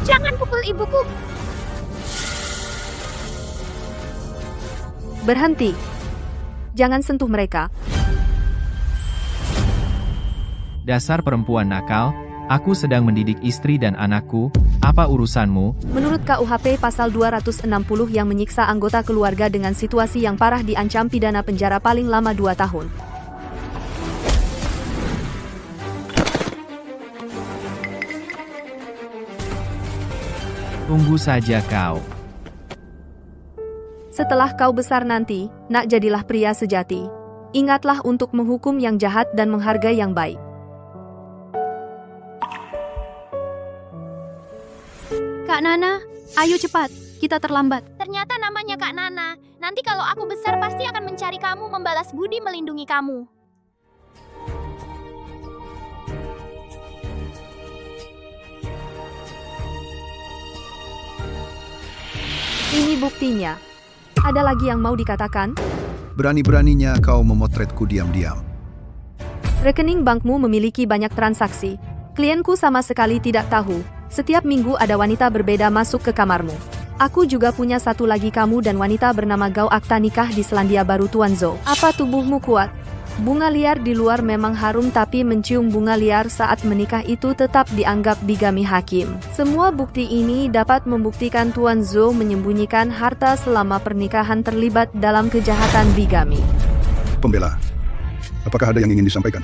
Jangan pukul ibuku. Berhenti. Jangan sentuh mereka. Dasar perempuan nakal, aku sedang mendidik istri dan anakku, apa urusanmu? Menurut KUHP pasal 260 yang menyiksa anggota keluarga dengan situasi yang parah diancam pidana penjara paling lama 2 tahun. Tunggu saja kau. Setelah kau besar nanti, nak jadilah pria sejati. Ingatlah untuk menghukum yang jahat dan menghargai yang baik. Kak Nana, ayo cepat, kita terlambat. Ternyata namanya Kak Nana. Nanti kalau aku besar pasti akan mencari kamu, membalas budi, melindungi kamu. Ini buktinya. Ada lagi yang mau dikatakan? Berani-beraninya kau memotretku diam-diam. Rekening bankmu memiliki banyak transaksi. Klienku sama sekali tidak tahu. Setiap minggu ada wanita berbeda masuk ke kamarmu. Aku juga punya satu lagi kamu dan wanita bernama Gao akta nikah di Selandia Baru Tuan Zhou. Apa tubuhmu kuat? Bunga liar di luar memang harum tapi mencium bunga liar saat menikah itu tetap dianggap bigami hakim. Semua bukti ini dapat membuktikan Tuan Zhou menyembunyikan harta selama pernikahan terlibat dalam kejahatan bigami. Pembela, apakah ada yang ingin disampaikan?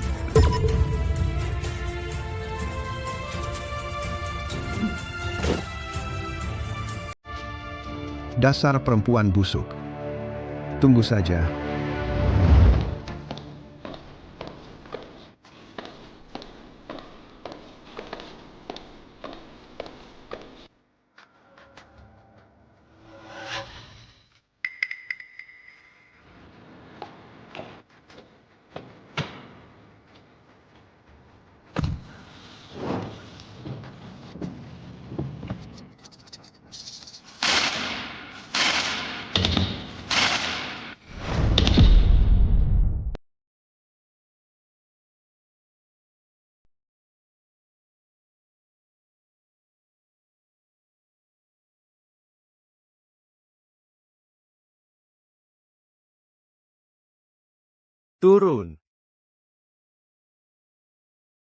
Dasar perempuan busuk. Tunggu saja. Turun.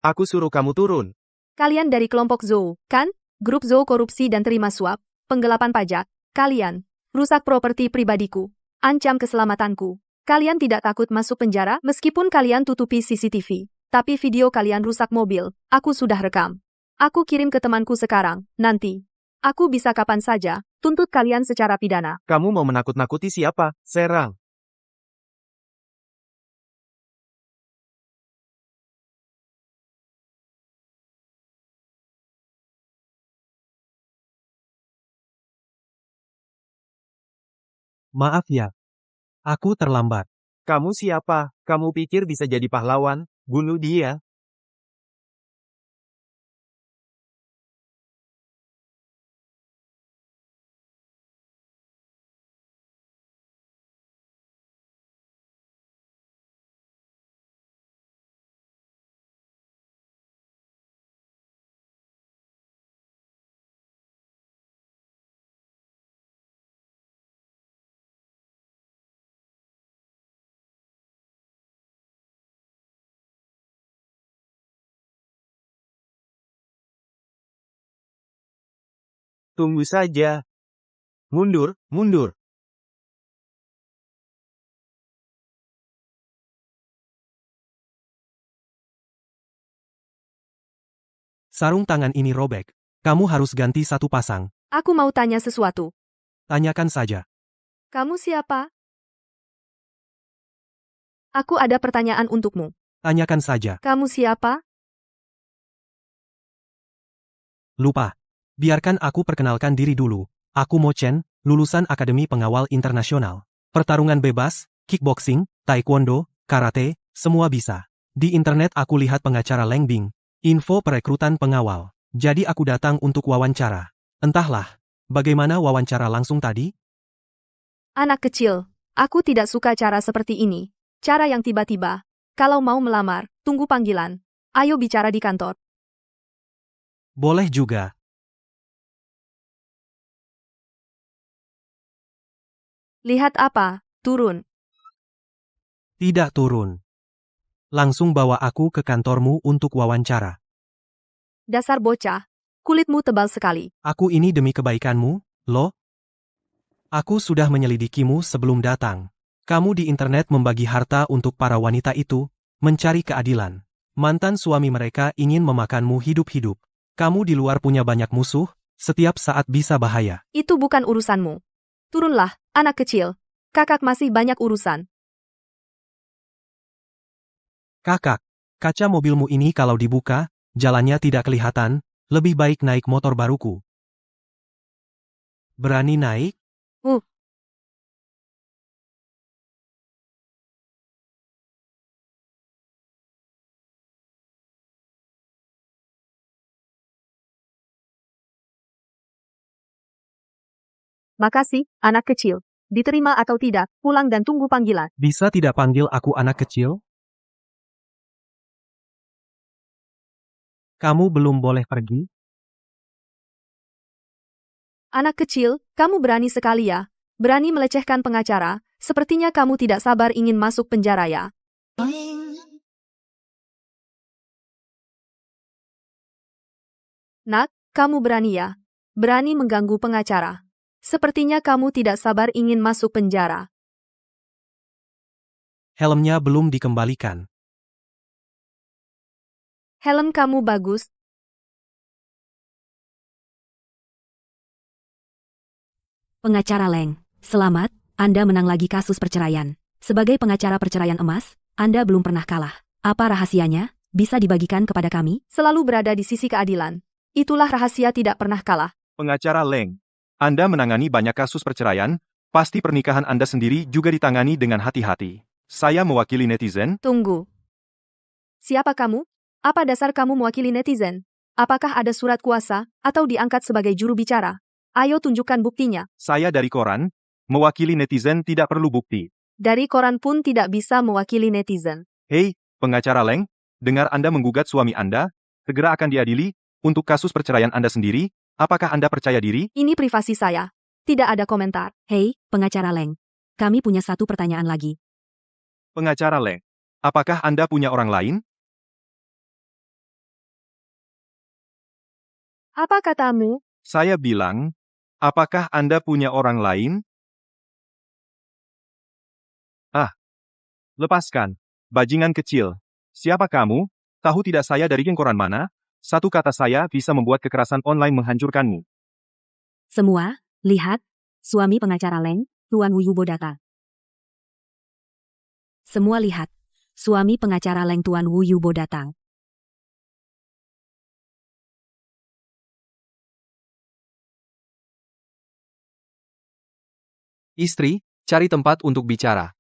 Aku suruh kamu turun. Kalian dari kelompok Zhou, kan? Grup Zhou korupsi dan terima suap, penggelapan pajak. Kalian, rusak properti pribadiku, ancam keselamatanku. Kalian tidak takut masuk penjara meskipun kalian tutupi CCTV. Tapi video kalian rusak mobil, aku sudah rekam. Aku kirim ke temanku sekarang, nanti. Aku bisa kapan saja, tuntut kalian secara pidana. Kamu mau menakut-nakuti siapa? Serang. Maaf ya, aku terlambat. Kamu siapa? Kamu pikir bisa jadi pahlawan? Bunuh dia. Tunggu saja. Mundur, mundur. Sarung tangan ini robek. Kamu harus ganti satu pasang. Aku mau tanya sesuatu. Tanyakan saja. Kamu siapa? Aku ada pertanyaan untukmu. Tanyakan saja. Kamu siapa? Lupa. Biarkan aku perkenalkan diri dulu. Aku Mo Chen, lulusan Akademi Pengawal Internasional. Pertarungan bebas, kickboxing, taekwondo, karate, semua bisa. Di internet aku lihat pengacara Leng Bing. Info perekrutan pengawal. Jadi aku datang untuk wawancara. Entahlah, bagaimana wawancara langsung tadi? Anak kecil, aku tidak suka cara seperti ini. Cara yang tiba-tiba. Kalau mau melamar, tunggu panggilan. Ayo bicara di kantor. Boleh juga. Lihat apa? Turun. Tidak turun. Langsung bawa aku ke kantormu untuk wawancara. Dasar bocah. Kulitmu tebal sekali. Aku ini demi kebaikanmu, loh. Aku sudah menyelidikimu sebelum datang. Kamu di internet membagi harta untuk para wanita itu, mencari keadilan. Mantan suami mereka ingin memakanmu hidup-hidup. Kamu di luar punya banyak musuh, setiap saat bisa bahaya. Itu bukan urusanmu. Turunlah, anak kecil. Kakak masih banyak urusan. Kakak, kaca mobilmu ini kalau dibuka, jalannya tidak kelihatan, lebih baik naik motor baruku. Berani naik? Makasih, anak kecil. Diterima atau tidak, pulang dan tunggu panggilan. Bisa tidak panggil aku anak kecil? Kamu belum boleh pergi? Anak kecil, kamu berani sekali ya. Berani melecehkan pengacara. Sepertinya kamu tidak sabar ingin masuk penjara ya. Nak, kamu berani ya. Berani mengganggu pengacara. Sepertinya kamu tidak sabar ingin masuk penjara. Helmnya belum dikembalikan. Helm kamu bagus. Pengacara Leng, selamat, Anda menang lagi kasus perceraian. Sebagai pengacara perceraian emas, Anda belum pernah kalah. Apa rahasianya? Bisa dibagikan kepada kami? Selalu berada di sisi keadilan. Itulah rahasia tidak pernah kalah. Pengacara Leng, Anda menangani banyak kasus perceraian, pasti pernikahan Anda sendiri juga ditangani dengan hati-hati. Saya mewakili netizen. Tunggu. Siapa kamu? Apa dasar kamu mewakili netizen? Apakah ada surat kuasa, atau diangkat sebagai juru bicara? Ayo tunjukkan buktinya. Saya dari koran, mewakili netizen tidak perlu bukti. Dari koran pun tidak bisa mewakili netizen. Hei, pengacara Leng, dengar Anda menggugat suami Anda, segera akan diadili, untuk kasus perceraian Anda sendiri, apakah Anda percaya diri? Ini privasi saya. Tidak ada komentar. Hei, pengacara Leng. Kami punya satu pertanyaan lagi. Pengacara Leng, apakah Anda punya orang lain? Apa katamu? Saya bilang, apakah Anda punya orang lain? Lepaskan, bajingan kecil. Siapa kamu? Tahu tidak saya dari geng koran mana? Satu kata saya bisa membuat kekerasan online menghancurkanmu. Semua, lihat, suami pengacara Leng, Tuan Wu Yubo datang. Semua lihat, suami pengacara Leng Tuan Wu Yubo datang. Istri, cari tempat untuk bicara.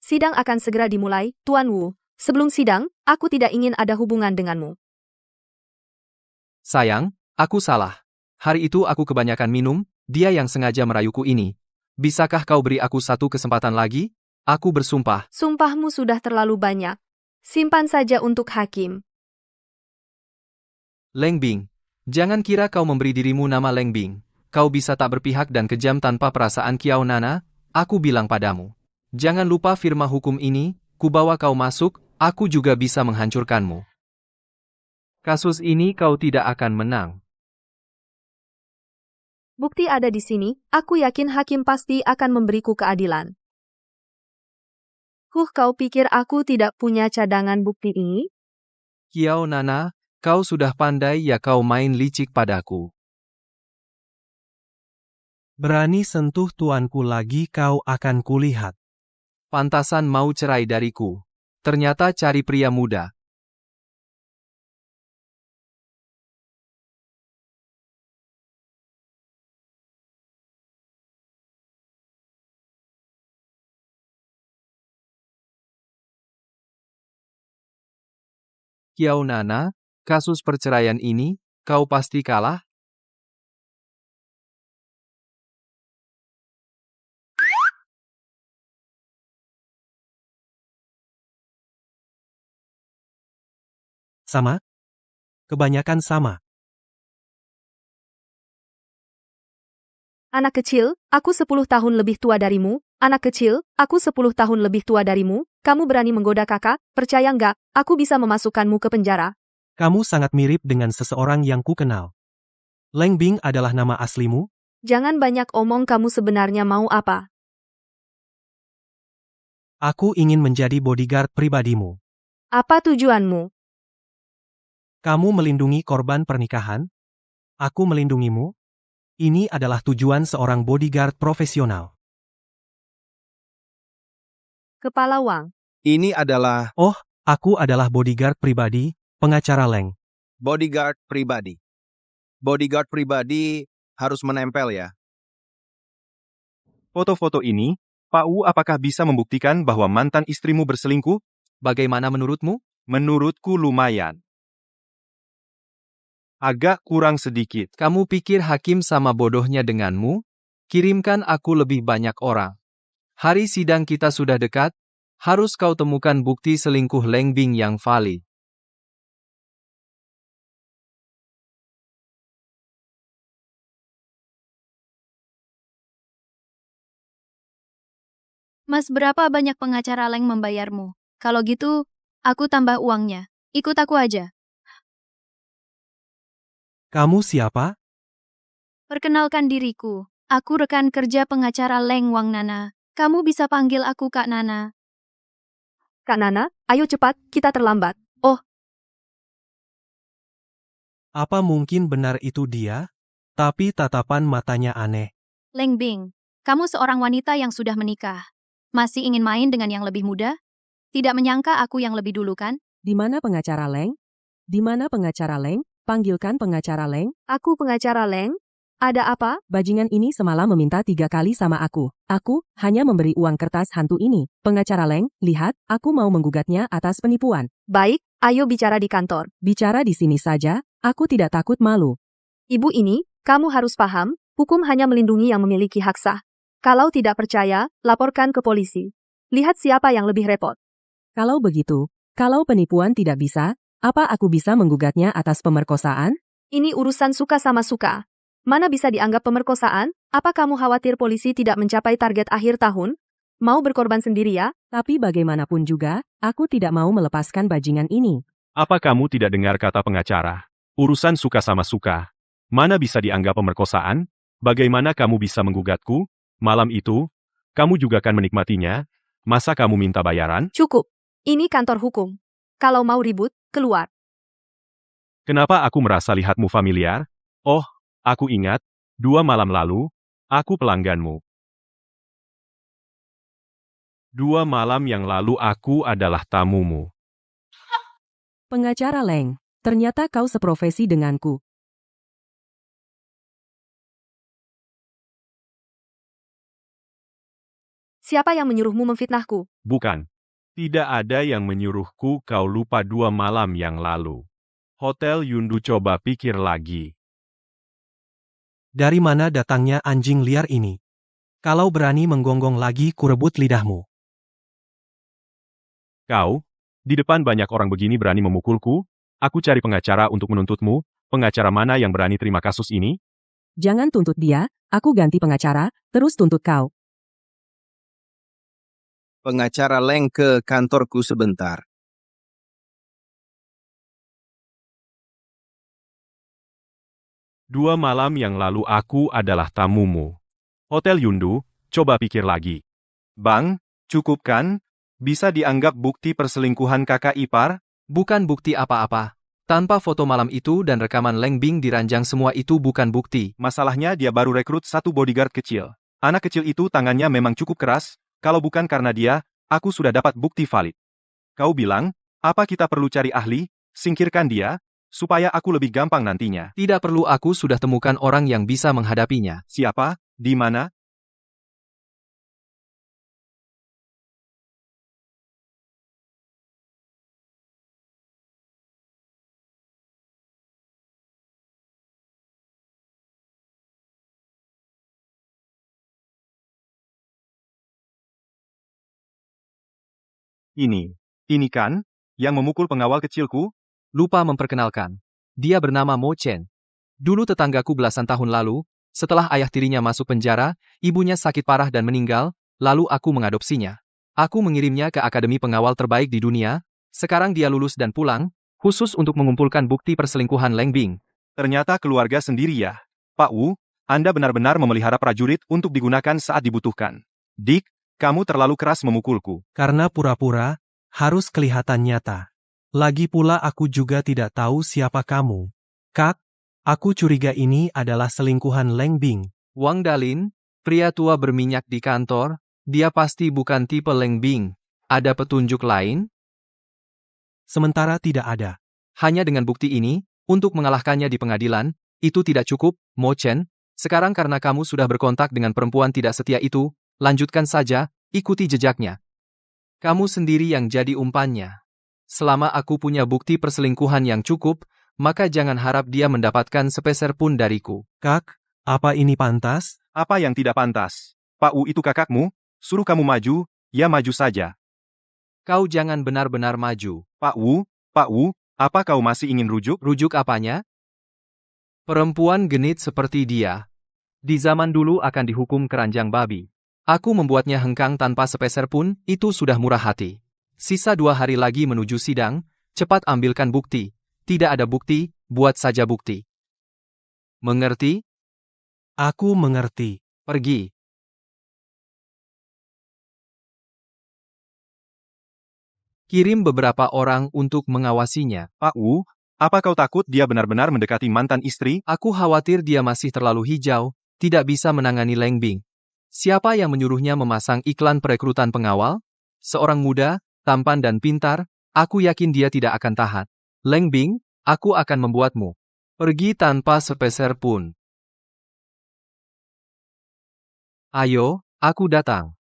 Sidang akan segera dimulai, Tuan Wu. Sebelum sidang, aku tidak ingin ada hubungan denganmu. Sayang, aku salah. Hari itu aku kebanyakan minum, dia yang sengaja merayuku ini. Bisakah kau beri aku satu kesempatan lagi? Aku bersumpah. Sumpahmu sudah terlalu banyak. Simpan saja untuk hakim. Leng Bing. Jangan kira kau memberi dirimu nama Leng Bing. Kau bisa tak berpihak dan kejam tanpa perasaan Kiao Nana, aku bilang padamu. Jangan lupa firma hukum ini, kubawa kau masuk, aku juga bisa menghancurkanmu. Kasus ini kau tidak akan menang. Bukti ada di sini, aku yakin hakim pasti akan memberiku keadilan. Kau pikir aku tidak punya cadangan bukti ini? Kiao Nana, kau sudah pandai ya kau main licik padaku. Berani sentuh tuanku lagi kau akan kulihat. Pantasan mau cerai dariku. Ternyata cari pria muda. Kiao Nana, kasus perceraian ini, kau pasti kalah? Sama? Kebanyakan sama. Anak kecil, aku 10 tahun lebih tua darimu. Anak kecil, aku 10 tahun lebih tua darimu. Kamu berani menggoda kakak? Percaya nggak, aku bisa memasukkanmu ke penjara. Kamu sangat mirip dengan seseorang yang ku kenal. Leng Bing adalah nama aslimu? Jangan banyak omong, kamu sebenarnya mau apa? Aku ingin menjadi bodyguard pribadimu. Apa tujuanmu? Kamu melindungi korban pernikahan? Aku melindungimu? Ini adalah tujuan seorang bodyguard profesional. Kepala Wang. Ini adalah Aku adalah bodyguard pribadi, pengacara Leng. bodyguard pribadi. Bodyguard pribadi harus menempel ya. Foto-foto ini, Pak Wu apakah bisa membuktikan bahwa mantan istrimu berselingkuh? Bagaimana menurutmu? Menurutku lumayan. Agak kurang sedikit. Kamu pikir hakim sama bodohnya denganmu? Kirimkan aku lebih banyak orang. Hari sidang kita sudah dekat. Harus kau temukan bukti selingkuh Leng Bing yang valid. Mas, berapa banyak pengacara Leng membayarmu? Kalau gitu, aku tambah uangnya. Ikut aku aja. Kamu siapa? Perkenalkan diriku. Aku rekan kerja pengacara Leng Wang Nana. Kamu bisa panggil aku Kak Nana. Kak Nana, ayo cepat, kita terlambat. Apa mungkin benar itu dia? Tapi tatapan matanya aneh. Leng Bing, kamu seorang wanita yang sudah menikah. Masih ingin main dengan yang lebih muda? Tidak menyangka aku yang lebih dulu kan? Di mana pengacara Leng? Di mana pengacara Leng? Panggilkan pengacara Leng. Aku pengacara Leng. Ada apa? Bajingan ini semalam meminta 3 kali sama aku. Aku hanya memberi uang kertas hantu ini. Pengacara Leng, lihat, aku mau menggugatnya atas penipuan. Baik, ayo bicara di kantor. Bicara di sini saja, aku tidak takut malu. Ibu ini, kamu harus paham, hukum hanya melindungi yang memiliki hak sah. Kalau tidak percaya, laporkan ke polisi. Lihat siapa yang lebih repot. Kalau begitu, kalau penipuan tidak bisa, apa aku bisa menggugatnya atas pemerkosaan? Ini urusan suka sama suka. Mana bisa dianggap pemerkosaan? Apa kamu khawatir polisi tidak mencapai target akhir tahun? Mau berkorban sendiri ya? Tapi bagaimanapun juga, aku tidak mau melepaskan bajingan ini. Apa kamu tidak dengar kata pengacara? Urusan suka sama suka. Mana bisa dianggap pemerkosaan? Bagaimana kamu bisa menggugatku? Malam itu, kamu juga akan menikmatinya. Masa kamu minta bayaran? Cukup. Ini kantor hukum. Kalau mau ribut, keluar. Kenapa aku merasa lihatmu familiar? Oh, aku ingat. 2 malam lalu, aku pelangganmu. 2 malam yang lalu aku adalah tamumu. Pengacara Leng, ternyata kau seprofesi denganku. Siapa yang menyuruhmu memfitnahku? Bukan. Tidak ada yang menyuruhku, kau lupa 2 malam yang lalu. Hotel Yundu, coba pikir lagi. Dari mana datangnya anjing liar ini? Kalau berani menggonggong lagi, kurebut lidahmu. Kau, di depan banyak orang begini berani memukulku? Aku cari pengacara untuk menuntutmu. Pengacara mana yang berani terima kasus ini? Jangan tuntut dia, aku ganti pengacara, terus tuntut kau. Pengacara Leng ke kantorku sebentar. Dua malam yang lalu aku adalah tamumu. Hotel Yundu, coba pikir lagi. Bang, cukup kan? Bisa dianggap bukti perselingkuhan kakak ipar? Bukan bukti apa-apa. Tanpa foto malam itu dan rekaman Leng Bing diranjang, semua itu bukan bukti. Masalahnya dia baru rekrut 1 bodyguard kecil. Anak kecil itu tangannya memang cukup keras. Kalau bukan karena dia, aku sudah dapat bukti valid. Kau bilang, apa kita perlu cari ahli? Singkirkan dia, supaya aku lebih gampang nantinya. Tidak perlu, aku sudah temukan orang yang bisa menghadapinya. Siapa? Di mana? Ini kan, yang memukul pengawal kecilku? Lupa memperkenalkan. Dia bernama Mo Chen. Dulu tetanggaku belasan tahun lalu. Setelah ayah tirinya masuk penjara, ibunya sakit parah dan meninggal, lalu aku mengadopsinya. Aku mengirimnya ke akademi pengawal terbaik di dunia, sekarang dia lulus dan pulang, khusus untuk mengumpulkan bukti perselingkuhan Leng Bing. Ternyata keluarga sendiri ya. Pak Wu, Anda benar-benar memelihara prajurit untuk digunakan saat dibutuhkan. Dick, kamu terlalu keras memukulku. Karena pura-pura, harus kelihatan nyata. Lagi pula aku juga tidak tahu siapa kamu. Kak, aku curiga ini adalah selingkuhan Leng Bing. Wang Dalin, pria tua berminyak di kantor, dia pasti bukan tipe Leng Bing. Ada petunjuk lain? Sementara tidak ada. Hanya dengan bukti ini, untuk mengalahkannya di pengadilan, itu tidak cukup, Mo Chen. Sekarang karena kamu sudah berkontak dengan perempuan tidak setia itu, lanjutkan saja, ikuti jejaknya. Kamu sendiri yang jadi umpannya. Selama aku punya bukti perselingkuhan yang cukup, maka jangan harap dia mendapatkan sepeser pun dariku. Kak, apa ini pantas? Apa yang tidak pantas? Pak Wu itu kakakmu, suruh kamu maju, ya maju saja. Kau jangan benar-benar maju. Pak Wu, apa kau masih ingin rujuk? Rujuk apanya? Perempuan genit seperti dia, di zaman dulu akan dihukum keranjang babi. Aku membuatnya hengkang tanpa sepeser pun, itu sudah murah hati. Sisa 2 hari lagi menuju sidang, cepat ambilkan bukti. Tidak ada bukti, buat saja bukti. Mengerti? Aku mengerti. Pergi. Kirim beberapa orang untuk mengawasinya. Pak Wu, apa kau takut dia benar-benar mendekati mantan istri? Aku khawatir dia masih terlalu hijau, tidak bisa menangani Leng Bing. Siapa yang menyuruhnya memasang iklan perekrutan pengawal? Seorang muda, tampan dan pintar, aku yakin dia tidak akan tahan. Leng Bing, aku akan membuatmu pergi tanpa sepeser pun. Ayo, aku datang.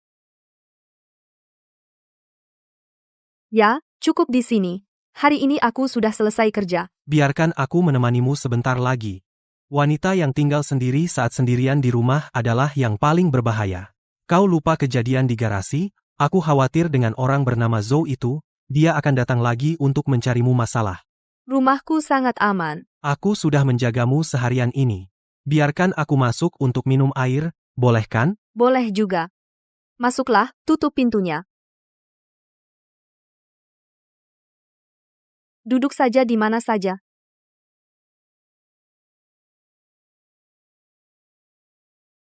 Ya, cukup di sini. Hari ini aku sudah selesai kerja. Biarkan aku menemanimu sebentar lagi. Wanita yang tinggal sendiri saat sendirian di rumah adalah yang paling berbahaya. Kau lupa kejadian di garasi? Aku khawatir dengan orang bernama Zhou itu, dia akan datang lagi untuk mencarimu masalah. Rumahku sangat aman. Aku sudah menjagamu seharian ini. Biarkan aku masuk untuk minum air, boleh kan? Boleh juga. Masuklah, tutup pintunya. Duduk saja di mana saja.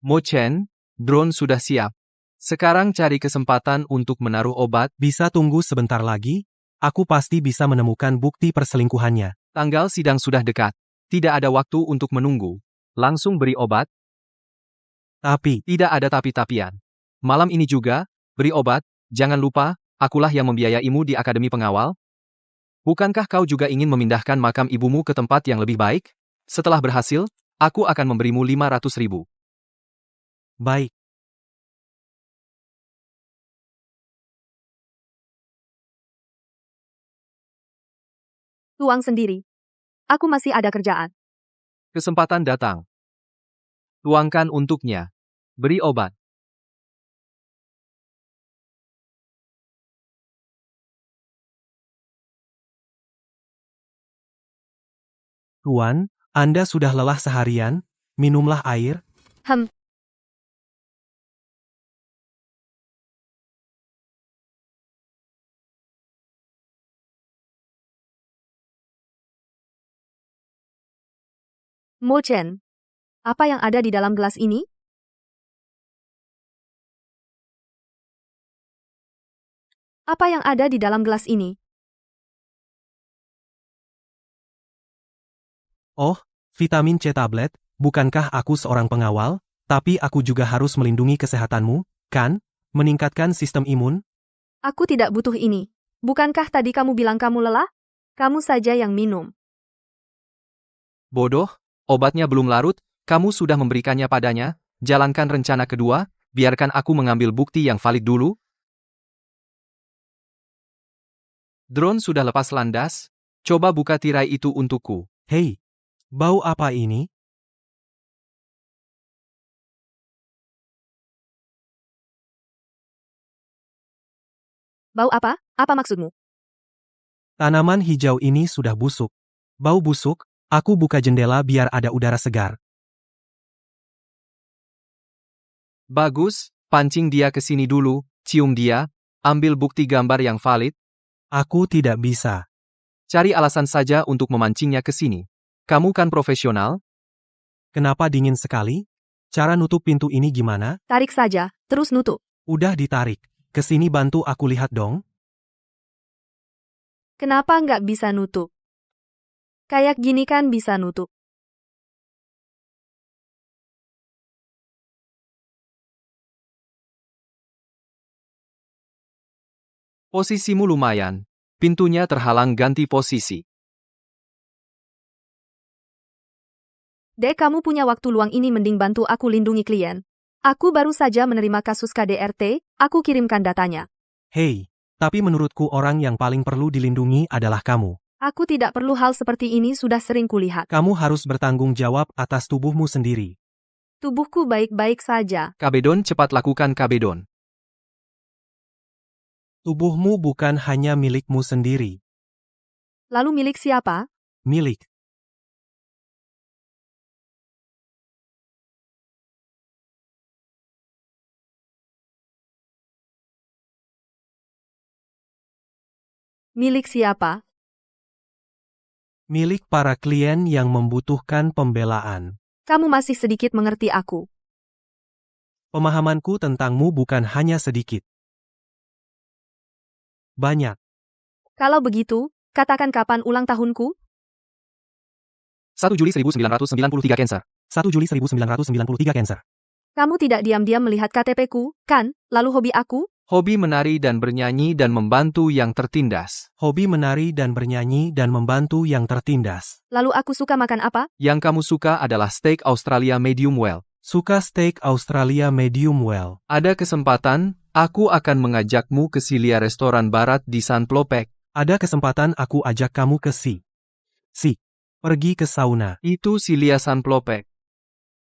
Mo Chen, drone sudah siap. Sekarang cari kesempatan untuk menaruh obat. Bisa tunggu sebentar lagi? Aku pasti bisa menemukan bukti perselingkuhannya. Tanggal sidang sudah dekat. Tidak ada waktu untuk menunggu. Langsung beri obat. Tapi, Tidak ada tapi-tapian. Malam ini juga, beri obat. Jangan lupa, akulah yang membiayaimu di Akademi Pengawal. Bukankah kau juga ingin memindahkan makam ibumu ke tempat yang lebih baik? Setelah berhasil, aku akan memberimu 500.000. baik. Tuang sendiri. Aku masih ada kerjaan. Kesempatan datang. Tuangkan untuknya. Beri obat. Tuan, Anda sudah lelah seharian, minumlah air. Hem. Mo Chen, apa yang ada di dalam gelas ini? Apa yang ada di dalam gelas ini? Oh, vitamin C tablet, bukankah aku seorang pengawal? Tapi aku juga harus melindungi kesehatanmu, kan? Meningkatkan sistem imun? Aku tidak butuh ini. Bukankah tadi kamu bilang kamu lelah? Kamu saja yang minum. Bodoh, obatnya belum larut, kamu sudah memberikannya padanya, jalankan rencana kedua, biarkan aku mengambil bukti yang valid dulu. Drone sudah lepas landas, coba buka tirai itu untukku. Hei, bau apa ini? Bau apa? Apa maksudmu? Tanaman hijau ini sudah busuk. Bau busuk, aku buka jendela biar ada udara segar. Bagus, pancing dia ke sini dulu, cium dia, ambil bukti gambar yang valid, Aku tidak bisa. cari alasan saja untuk memancingnya ke sini. Kamu kan profesional? Kenapa dingin sekali? Cara nutup pintu ini gimana? Tarik saja, terus nutup. Udah ditarik. Kesini bantu aku lihat dong. Kenapa nggak bisa nutup? Kayak gini kan bisa nutup. Posisimu lumayan. Pintunya terhalang, ganti posisi. Dek, kamu punya waktu luang ini mending bantu aku lindungi klien. Aku baru saja menerima kasus KDRT, aku kirimkan datanya. Hei, tapi menurutku orang yang paling perlu dilindungi adalah kamu. Aku tidak perlu hal seperti ini, sudah sering kulihat. Kamu harus bertanggung jawab atas tubuhmu sendiri. Tubuhku baik-baik saja. Kabedon, cepat lakukan Kabedon. Tubuhmu bukan hanya milikmu sendiri. Lalu milik siapa? Milik. Milik siapa? Milik para klien yang membutuhkan pembelaan. Kamu masih sedikit mengerti aku. Pemahamanku tentangmu bukan hanya sedikit. Banyak. Kalau begitu, katakan kapan ulang tahunku? 1 Juli 1993 Cancer. 1 Juli 1993 Cancer. Kamu tidak diam-diam melihat KTP-ku, kan? Lalu hobi aku? Hobi menari dan bernyanyi dan membantu yang tertindas. Hobi menari dan bernyanyi dan membantu yang tertindas. Lalu aku suka makan apa? Yang kamu suka adalah steak Australia medium well. Suka steak Australia medium well. Ada kesempatan, aku akan mengajakmu ke Silia restoran barat di San Plopek. Ada kesempatan aku ajak kamu ke pergi ke sauna. Itu Silia San Plopek.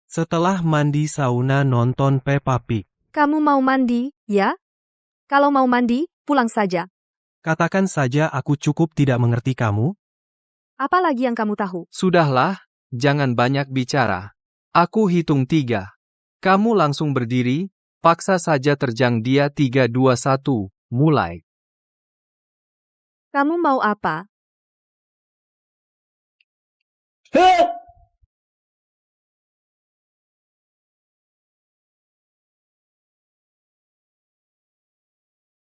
Setelah mandi sauna nonton Peppa Pig. Kamu mau mandi, ya? Kalau mau mandi, pulang saja. Katakan saja aku cukup tidak mengerti kamu. Apa lagi yang kamu tahu? Sudahlah, jangan banyak bicara. Aku hitung 3. Kamu langsung berdiri, paksa saja terjang dia 3, 2, 1, mulai. Kamu mau apa?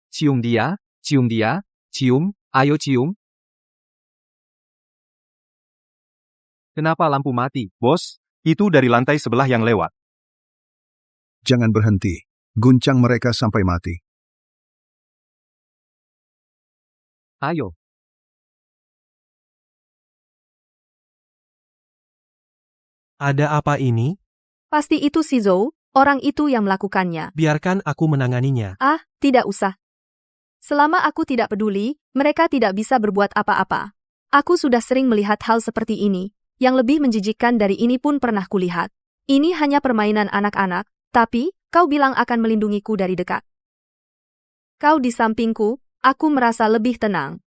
Cium dia, cium dia, cium, ayo cium. Kenapa lampu mati? Bos, itu dari lantai sebelah yang lewat. Jangan berhenti. Guncang mereka sampai mati. Ayo. Ada apa ini? Pasti itu si Zhou, orang itu yang melakukannya. Biarkan aku menanganinya. Ah, tidak usah. Selama aku tidak peduli, mereka tidak bisa berbuat apa-apa. Aku sudah sering melihat hal seperti ini. Yang lebih menjijikkan dari ini pun pernah kulihat. Ini hanya permainan anak-anak, tapi kau bilang akan melindungiku dari dekat. Kau di sampingku, aku merasa lebih tenang.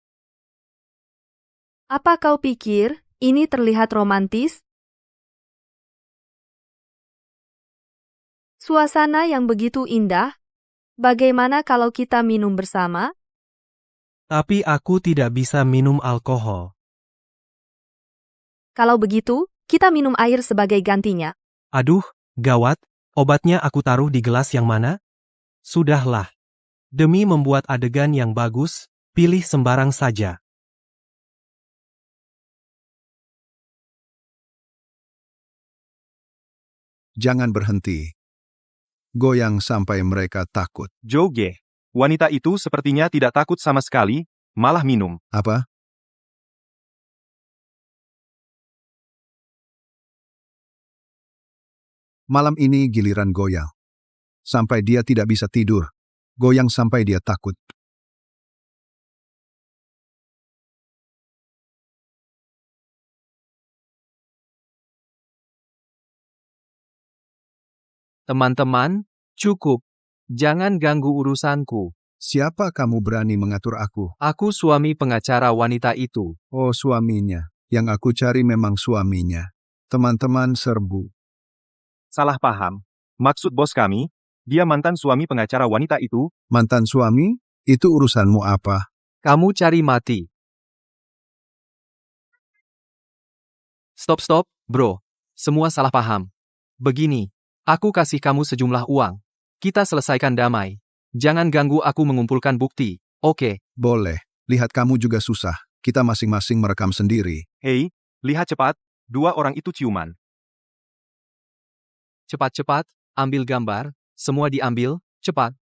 Apa kau pikir ini terlihat romantis? Suasana yang begitu indah. Bagaimana kalau kita minum bersama? Tapi aku tidak bisa minum alkohol. Kalau begitu, kita minum air sebagai gantinya. Aduh, gawat. Obatnya aku taruh di gelas yang mana? Sudahlah. Demi membuat adegan yang bagus, pilih sembarang saja. Jangan berhenti. Goyang sampai mereka takut. Joge. Wanita itu sepertinya tidak takut sama sekali, malah minum. Apa? Malam ini giliran goyang. Sampai dia tidak bisa tidur. Goyang sampai dia takut. Teman-teman, cukup. Jangan ganggu urusanku. Siapa kamu berani mengatur aku? Aku suami pengacara wanita itu. Oh, suaminya. Yang aku cari memang suaminya. Teman-teman serbu. Salah paham. Maksud bos kami, Dia mantan suami pengacara wanita itu. Mantan suami? Itu urusanmu apa? Kamu cari mati. Stop, bro. Semua salah paham. Begini, aku kasih kamu sejumlah uang. Kita selesaikan damai. Jangan ganggu aku mengumpulkan bukti, oke? Boleh. Lihat kamu juga susah. Kita masing-masing merekam sendiri. Hei, lihat cepat. 2 orang itu ciuman. Cepat, ambil gambar. Semua diambil, cepat.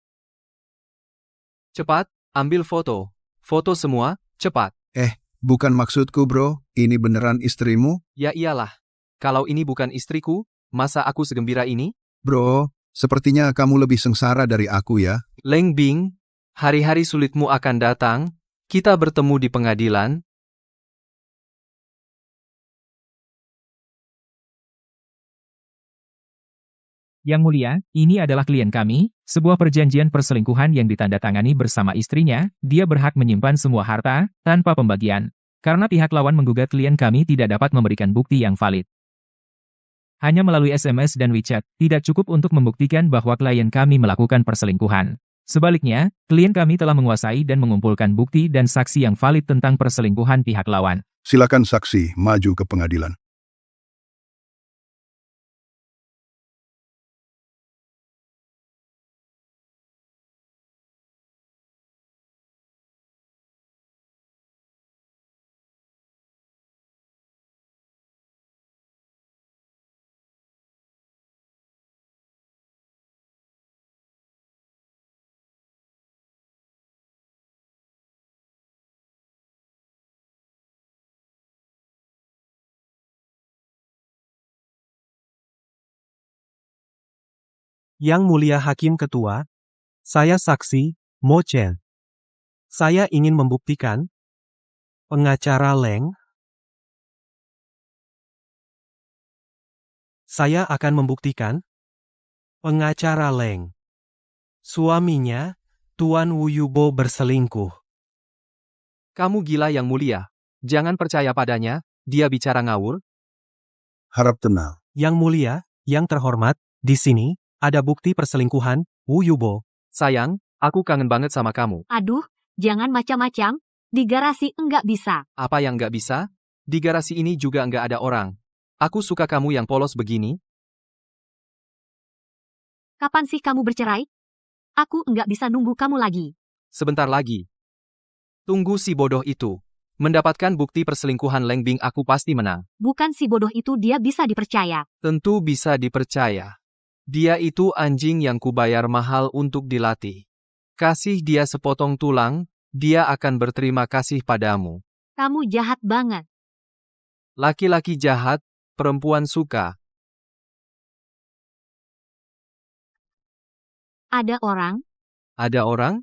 Cepat, ambil foto. Foto semua, cepat. Bukan maksudku, bro. Ini beneran istrimu? Ya iyalah. Kalau ini bukan istriku, masa aku segembira ini? Bro, sepertinya kamu lebih sengsara dari aku ya. Leng Bing, hari-hari sulitmu akan datang. Kita bertemu di pengadilan. Yang Mulia, ini adalah klien kami, sebuah perjanjian perselingkuhan yang ditandatangani bersama istrinya, dia berhak menyimpan semua harta, tanpa pembagian. Karena pihak lawan menggugat klien kami tidak dapat memberikan bukti yang valid. Hanya melalui SMS dan WeChat, tidak cukup untuk membuktikan bahwa klien kami melakukan perselingkuhan. Sebaliknya, klien kami telah menguasai dan mengumpulkan bukti dan saksi yang valid tentang perselingkuhan pihak lawan. Silakan saksi maju ke pengadilan. Yang Mulia Hakim Ketua, saya saksi, Mo Chen. Saya ingin membuktikan, pengacara Leng. Saya akan membuktikan, pengacara Leng. Suaminya, Tuan Wu Yubo berselingkuh. Kamu gila Yang Mulia. Jangan percaya padanya, dia bicara ngawur. Harap tenang. Yang Mulia, yang terhormat, di sini, ada bukti perselingkuhan, Wu Yubo. Sayang, aku kangen banget sama kamu. Aduh, jangan macam-macam. Di garasi enggak bisa. Apa yang nggak bisa? Di garasi ini juga nggak ada orang. Aku suka kamu yang polos begini. Kapan sih kamu bercerai? Aku enggak bisa nunggu kamu lagi. Sebentar lagi. Tunggu si bodoh itu. Mendapatkan bukti perselingkuhan Leng Bing aku pasti menang. Bukan si bodoh itu dia bisa dipercaya. Tentu bisa dipercaya. Dia itu anjing yang kubayar mahal untuk dilatih. Kasih dia sepotong tulang, dia akan berterima kasih padamu. Kamu jahat banget. Laki-laki jahat, perempuan suka. Ada orang? Ada orang?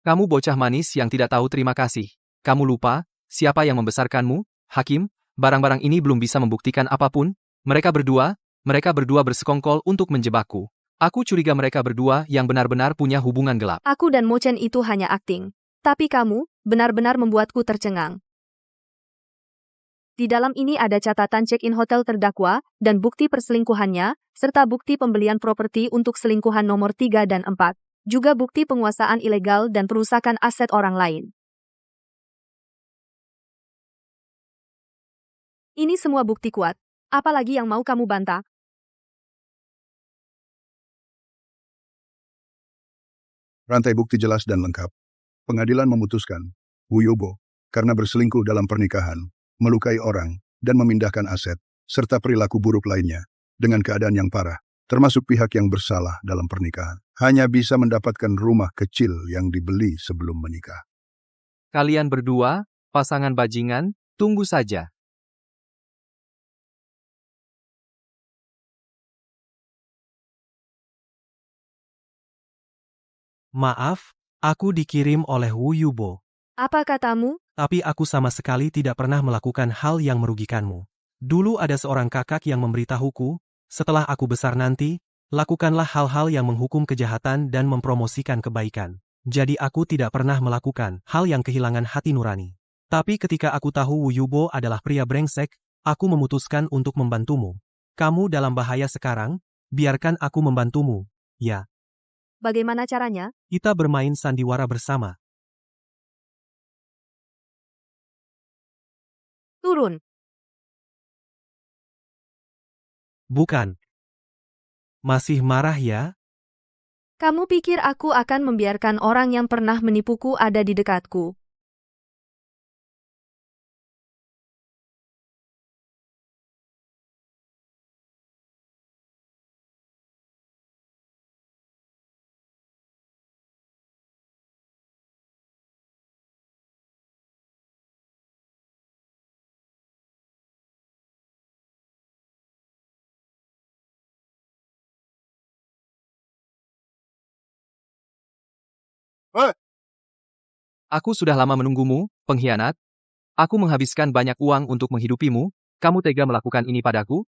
Kamu bocah manis yang tidak tahu terima kasih. Kamu lupa, siapa yang membesarkanmu? Hakim, barang-barang ini belum bisa membuktikan apapun. Mereka berdua bersekongkol untuk menjebakku. Aku curiga mereka berdua yang benar-benar punya hubungan gelap. Aku dan Mo Chen itu hanya akting. Tapi kamu, benar-benar membuatku tercengang. Di dalam ini ada catatan check-in hotel terdakwa, dan bukti perselingkuhannya, serta bukti pembelian properti untuk selingkuhan nomor 3 dan 4. Juga bukti penguasaan ilegal dan perusakan aset orang lain. Ini semua bukti kuat. Apalagi yang mau kamu bantah? Rantai bukti jelas dan lengkap. Pengadilan memutuskan, Wu Yubo, karena berselingkuh dalam pernikahan, melukai orang, dan memindahkan aset, serta perilaku buruk lainnya, dengan keadaan yang parah, termasuk pihak yang bersalah dalam pernikahan, hanya bisa mendapatkan rumah kecil yang dibeli sebelum menikah. Kalian berdua, pasangan bajingan, tunggu saja. Maaf, aku dikirim oleh Wu Yubo. Apa katamu? Tapi aku sama sekali tidak pernah melakukan hal yang merugikanmu. Dulu ada seorang kakak yang memberitahuku, setelah aku besar nanti, lakukanlah hal-hal yang menghukum kejahatan dan mempromosikan kebaikan. Jadi aku tidak pernah melakukan hal yang kehilangan hati nurani. Tapi ketika aku tahu Wu Yubo adalah pria brengsek, aku memutuskan untuk membantumu. Kamu dalam bahaya sekarang, biarkan aku membantumu. Ya, Bagaimana caranya? kita bermain sandiwara bersama. Turun. Bukan. Masih marah ya? Kamu pikir aku akan membiarkan orang yang pernah menipuku ada di dekatku? Aku sudah lama menunggumu, pengkhianat. Aku menghabiskan banyak uang untuk menghidupimu, kamu tega melakukan ini padaku?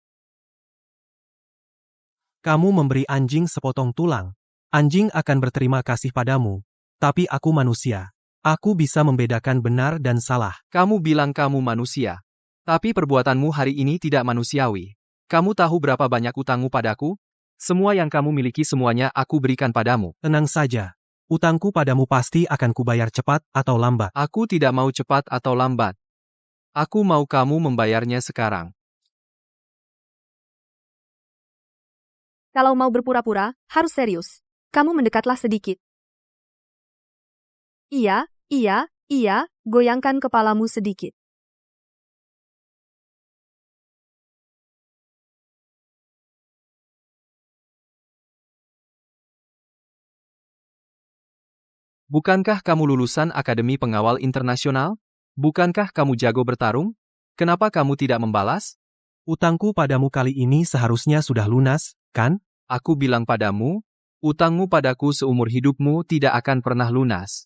Kamu memberi anjing sepotong tulang. Anjing akan berterima kasih padamu. Tapi aku manusia. Aku bisa membedakan benar dan salah. Kamu bilang kamu manusia. Tapi perbuatanmu hari ini tidak manusiawi. Kamu tahu berapa banyak utangmu padaku? Semua yang kamu miliki semuanya aku berikan padamu. Tenang saja. Utangku padamu pasti akan kubayar cepat atau lambat. Aku tidak mau cepat atau lambat. Aku mau kamu membayarnya sekarang. Kalau mau berpura-pura, harus serius. Kamu mendekatlah sedikit. Iya, goyangkan kepalamu sedikit. Bukankah kamu lulusan Akademi Pengawal Internasional? Bukankah kamu jago bertarung? Kenapa kamu tidak membalas? Utangku padamu kali ini seharusnya sudah lunas, kan? Aku bilang padamu, utangmu padaku seumur hidupmu tidak akan pernah lunas.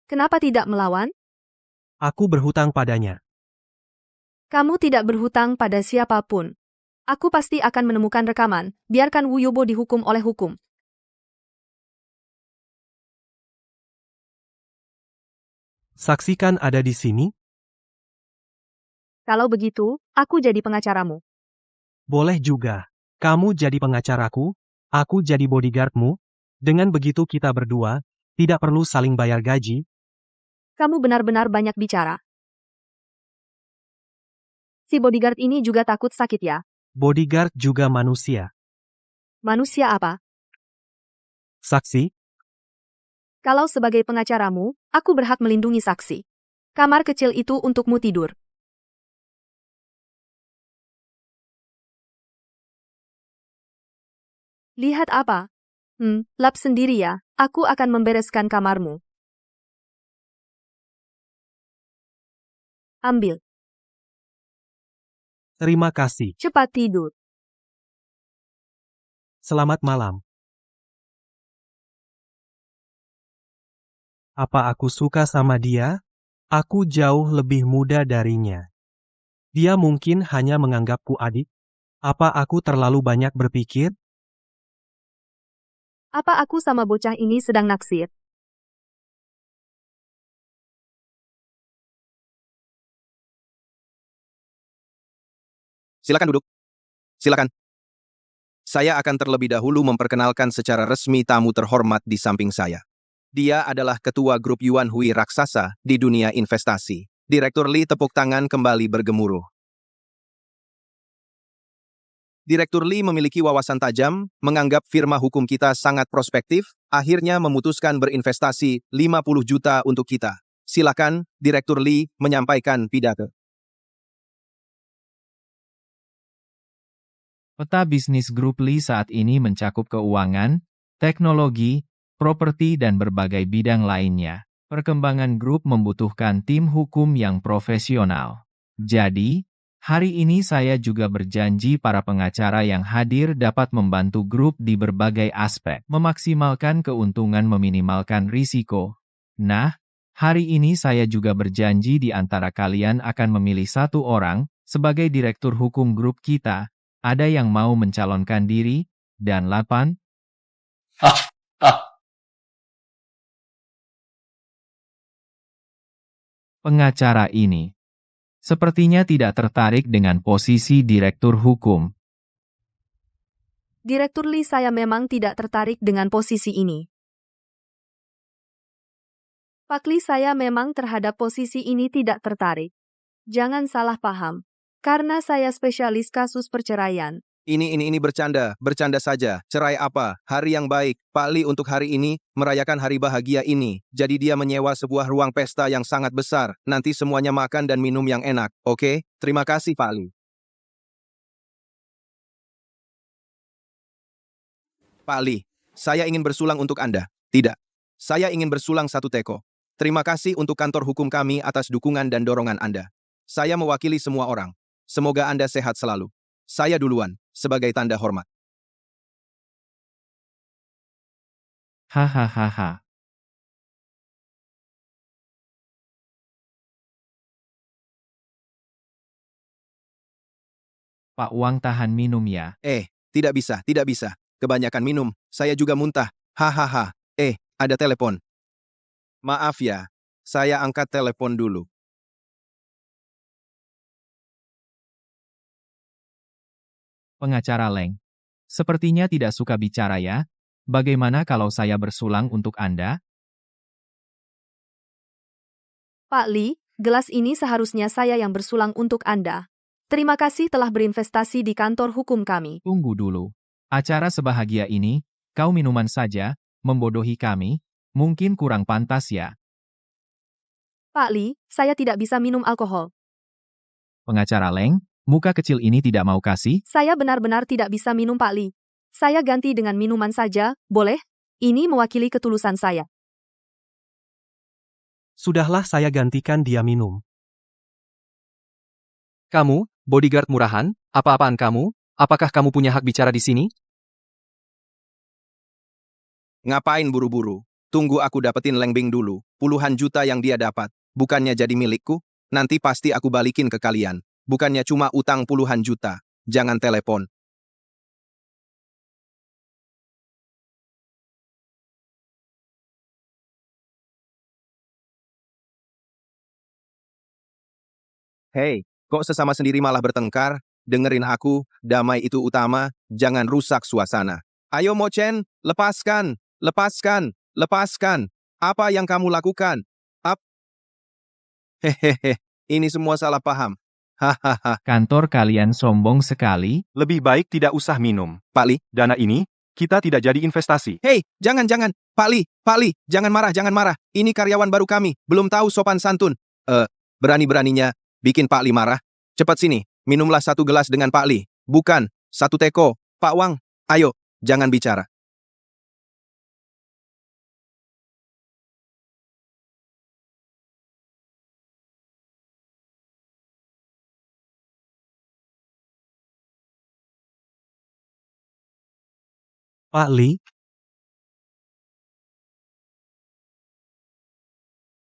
Kenapa tidak melawan? Aku berhutang padanya. Kamu tidak berhutang pada siapapun. Aku pasti akan menemukan rekaman, biarkan Wu Yubo dihukum oleh hukum. Saksikan ada di sini? Kalau begitu, aku jadi pengacaramu. Boleh juga. Kamu jadi pengacaraku, aku jadi bodyguardmu. Dengan begitu kita berdua, tidak perlu saling bayar gaji. Kamu benar-benar banyak bicara. Si bodyguard ini juga takut sakit ya? Bodyguard juga manusia. Manusia apa? Saksi? Kalau sebagai pengacaramu, aku berhak melindungi saksi. Kamar kecil itu untukmu tidur. Lihat apa? Lap sendiri ya, aku akan membereskan kamarmu. Ambil. Terima kasih. Cepat tidur. Selamat malam. Apa aku suka sama dia? Aku jauh lebih muda darinya. Dia mungkin hanya menganggapku adik. Apa aku terlalu banyak berpikir? Apa aku sama bocah ini sedang naksir? Silakan duduk. Silakan. Saya akan terlebih dahulu memperkenalkan secara resmi tamu terhormat di samping saya. Dia adalah ketua grup Yuan Hui raksasa di dunia investasi. Direktur Li tepuk tangan kembali bergemuruh. Direktur Li memiliki wawasan tajam, menganggap firma hukum kita sangat prospektif, akhirnya memutuskan berinvestasi 50 juta untuk kita. Silakan, Direktur Li menyampaikan pidato. Peta bisnis grup Lee saat ini mencakup keuangan, teknologi, properti dan berbagai bidang lainnya. Perkembangan grup membutuhkan tim hukum yang profesional. Jadi, hari ini saya juga berjanji para pengacara yang hadir dapat membantu grup di berbagai aspek, memaksimalkan keuntungan meminimalkan risiko. Nah, hari ini saya juga berjanji di antara kalian akan memilih satu orang sebagai direktur hukum grup kita. Ada yang mau mencalonkan diri, dan 8. Pengacara ini sepertinya tidak tertarik dengan posisi direktur hukum. Direktur Lee, saya memang tidak tertarik dengan posisi ini. Pak Lee, saya memang terhadap posisi ini tidak tertarik. Jangan salah paham. Karena saya spesialis kasus perceraian. Ini bercanda saja. Cerai apa? Hari yang baik. Pak Lee untuk hari ini, merayakan hari bahagia ini. Jadi dia menyewa sebuah ruang pesta yang sangat besar. Nanti semuanya makan dan minum yang enak. Oke? Terima kasih, Pak Lee. Pak Lee, saya ingin bersulang untuk Anda. Tidak. Saya ingin bersulang 1 teko. Terima kasih untuk kantor hukum kami atas dukungan dan dorongan Anda. Saya mewakili semua orang. Semoga Anda sehat selalu. Saya duluan, sebagai tanda hormat. Hahaha. Pak Wang, tahan minum ya. Tidak bisa. Kebanyakan minum, saya juga muntah. Hahaha. Ada telepon. Maaf ya, saya angkat telepon dulu. Pengacara Leng. Sepertinya tidak suka bicara ya. Bagaimana kalau saya bersulang untuk Anda? Pak Lee, gelas ini seharusnya saya yang bersulang untuk Anda. Terima kasih telah berinvestasi di kantor hukum kami. Tunggu dulu. Acara sebahagia ini, kau minuman saja, membodohi kami, mungkin kurang pantas ya. Pak Lee, saya tidak bisa minum alkohol. Pengacara Leng, muka kecil ini tidak mau kasih? Saya benar-benar tidak bisa minum, Pak Lee. Saya ganti dengan minuman saja, boleh? Ini mewakili ketulusan saya. Sudahlah, saya gantikan dia minum. Kamu, bodyguard murahan, apa-apaan kamu? Apakah kamu punya hak bicara di sini? Ngapain buru-buru? Tunggu aku dapetin Leng Bing dulu. Puluhan juta yang dia dapat. Bukannya jadi milikku? Nanti pasti aku balikin ke kalian. Bukannya cuma utang puluhan juta. Jangan telepon. Hei, kok sesama sendiri malah bertengkar? Dengerin aku, damai itu utama, jangan rusak suasana. Ayo Mo Chen, lepaskan. Apa yang kamu lakukan? Hehehe, ini semua salah paham. Hahaha. Kantor kalian sombong sekali. Lebih baik tidak usah minum. Pak Lee, Dana ini, kita tidak jadi investasi. hei, jangan. Pak Lee, jangan marah. Ini karyawan baru kami, belum tahu sopan santun. Berani-beraninya, bikin Pak Lee marah. Cepat sini, minumlah 1 gelas dengan Pak Lee. Bukan, 1 teko. Pak Wang, ayo, jangan bicara. Pak Lee,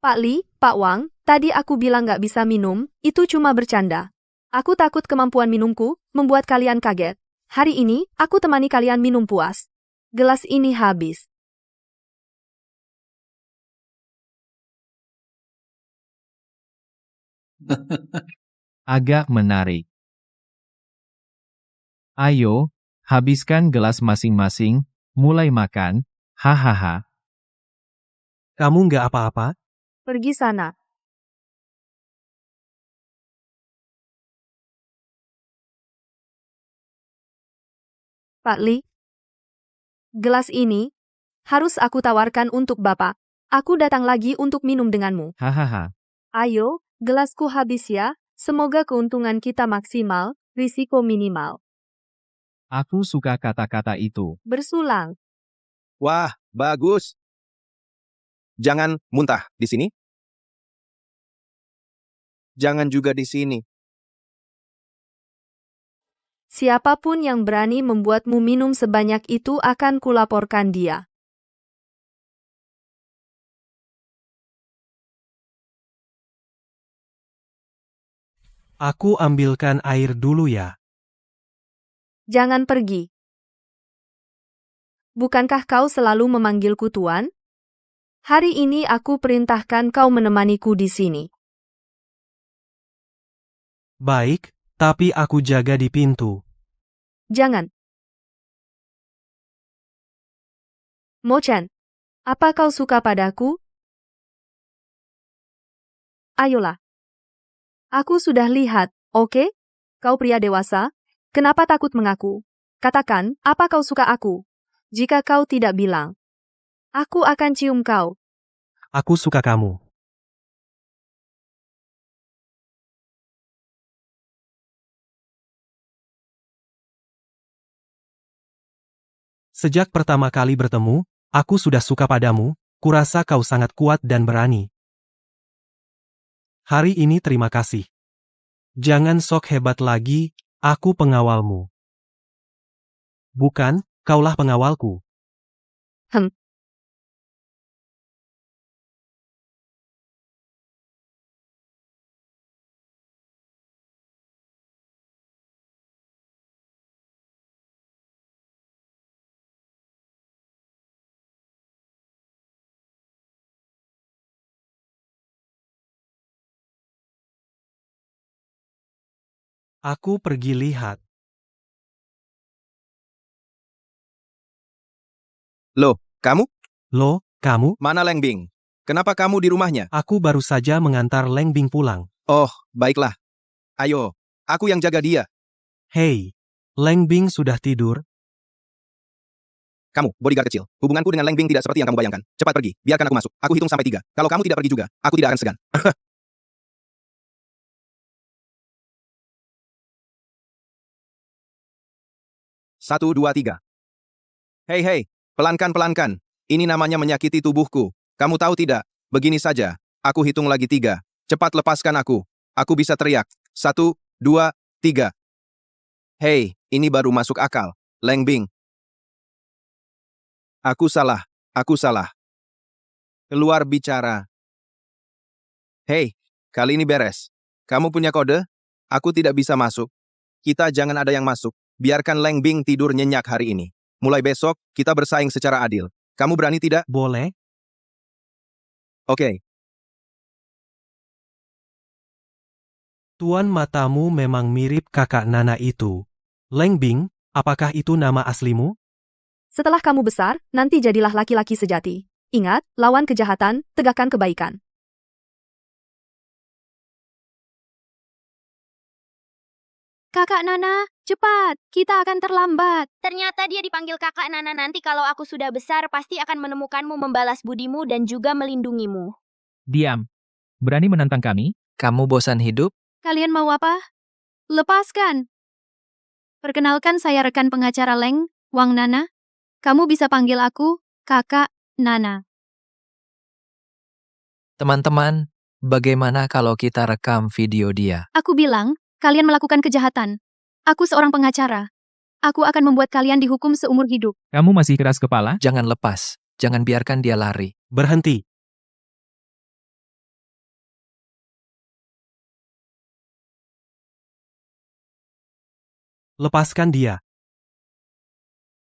Pak Lee, Pak Wang, tadi aku bilang nggak bisa minum, itu cuma bercanda. Aku takut kemampuan minumku membuat kalian kaget. Hari ini, aku temani kalian minum puas. Gelas ini habis. Agak menarik. Ayo, habiskan gelas masing-masing, mulai makan, hahaha. kamu nggak apa-apa? Pergi sana. Pak Lee, gelas ini harus aku tawarkan untuk Bapak. Aku datang lagi untuk minum denganmu. Hahaha. Ayo, gelasku habis ya. Semoga keuntungan kita maksimal, risiko minimal. Aku suka kata-kata itu. Bersulang. Wah, bagus. Jangan muntah di sini. Jangan juga di sini. Siapapun yang berani membuatmu minum sebanyak itu akan kulaporkan dia. Aku ambilkan air dulu ya. Jangan pergi. Bukankah kau selalu memanggilku Tuan? Hari ini aku perintahkan kau menemaniku di sini. Baik, tapi aku jaga di pintu. Jangan. Mo-chan, apa kau suka padaku? Ayolah. Aku sudah lihat, oke? Kau pria dewasa, kenapa takut mengaku? Katakan, apa kau suka aku? Jika kau tidak bilang, aku akan cium kau. Aku suka kamu. Sejak pertama kali bertemu, aku sudah suka padamu, kurasa kau sangat kuat dan berani. Hari ini terima kasih. Jangan sok hebat lagi, aku pengawalmu. Bukan, kaulah pengawalku. Aku pergi lihat. Loh, kamu? Lo, kamu? Mana Leng Bing? Kenapa kamu di rumahnya? Aku baru saja mengantar Leng Bing pulang. Oh, baiklah. Ayo, aku yang jaga dia. Hei, Leng Bing sudah tidur? Kamu, bodyguard kecil. Hubunganku dengan Leng Bing tidak seperti yang kamu bayangkan. Cepat pergi, biarkan aku masuk. Aku hitung sampai 3. Kalau kamu tidak pergi juga, aku tidak akan segan. 1, 2, 3. Hei, pelankan. Ini namanya menyakiti tubuhku. Kamu tahu tidak? Begini saja. Aku hitung lagi 3. Cepat lepaskan aku. Aku bisa teriak. 1, 2, 3. Hei, ini baru masuk akal. Leng Bing. Aku salah. Keluar bicara. Hei, kali ini beres. Kamu punya kode? Aku tidak bisa masuk. Kita jangan ada yang masuk. Biarkan Leng Bing tidur nyenyak hari ini. Mulai besok, kita bersaing secara adil. Kamu berani tidak? Boleh. Oke. Tuan, matamu memang mirip kakak Nana itu. Leng Bing, apakah itu nama aslimu? Setelah kamu besar, nanti jadilah laki-laki sejati. Ingat, lawan kejahatan, tegakkan kebaikan. Kakak Nana, cepat, kita akan terlambat. Ternyata dia dipanggil kakak Nana. Nanti kalau aku sudah besar, pasti akan menemukanmu, membalas budimu, dan juga melindungimu. Diam. Berani menantang kami? Kamu bosan hidup? Kalian mau apa? Lepaskan. Perkenalkan, saya rekan pengacara Leng, Wang Nana. Kamu bisa panggil aku, kakak Nana. Teman-teman, bagaimana kalau kita rekam video dia? Aku bilang, kalian melakukan kejahatan. Aku seorang pengacara. Aku akan membuat kalian dihukum seumur hidup. Kamu masih keras kepala? Jangan lepas. Jangan biarkan dia lari. Berhenti. Lepaskan dia.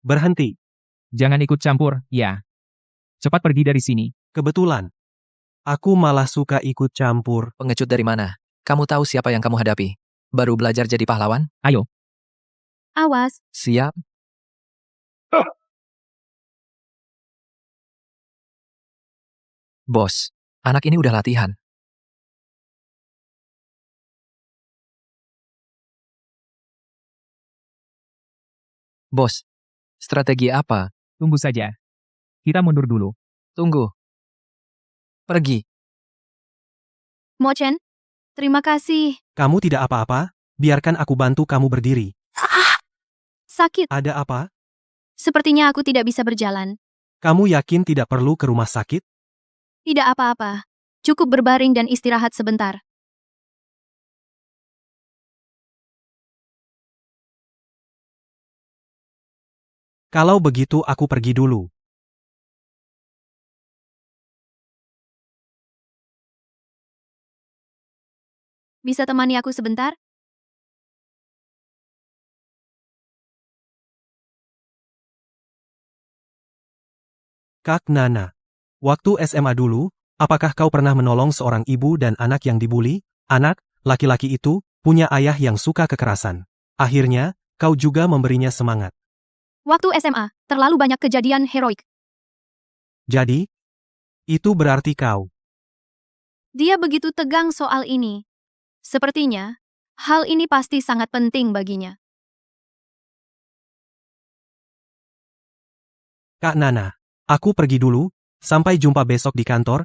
Berhenti. Jangan ikut campur, ya. Cepat pergi dari sini. Kebetulan. Aku malah suka ikut campur. Pengecut dari mana? Kamu tahu siapa yang kamu hadapi? Baru belajar jadi pahlawan? Ayo. Awas. Siap. Bos, anak ini udah latihan. Bos, strategi apa? Tunggu saja. Kita mundur dulu. Tunggu. Pergi. Mo-chen, terima kasih. Kamu tidak apa-apa, biarkan aku bantu kamu berdiri. Sakit. Ada apa? Sepertinya aku tidak bisa berjalan. Kamu yakin tidak perlu ke rumah sakit? Tidak apa-apa. Cukup berbaring dan istirahat sebentar. Kalau begitu aku pergi dulu. Bisa temani aku sebentar? Kak Nana. Waktu SMA dulu, apakah kau pernah menolong seorang ibu dan anak yang dibuli? Anak, laki-laki itu, punya ayah yang suka kekerasan. Akhirnya, kau juga memberinya semangat. Waktu SMA, terlalu banyak kejadian heroik. Jadi, itu berarti kau. Dia begitu tegang soal ini. Sepertinya, hal ini pasti sangat penting baginya. Kak Nana, aku pergi dulu, sampai jumpa besok di kantor.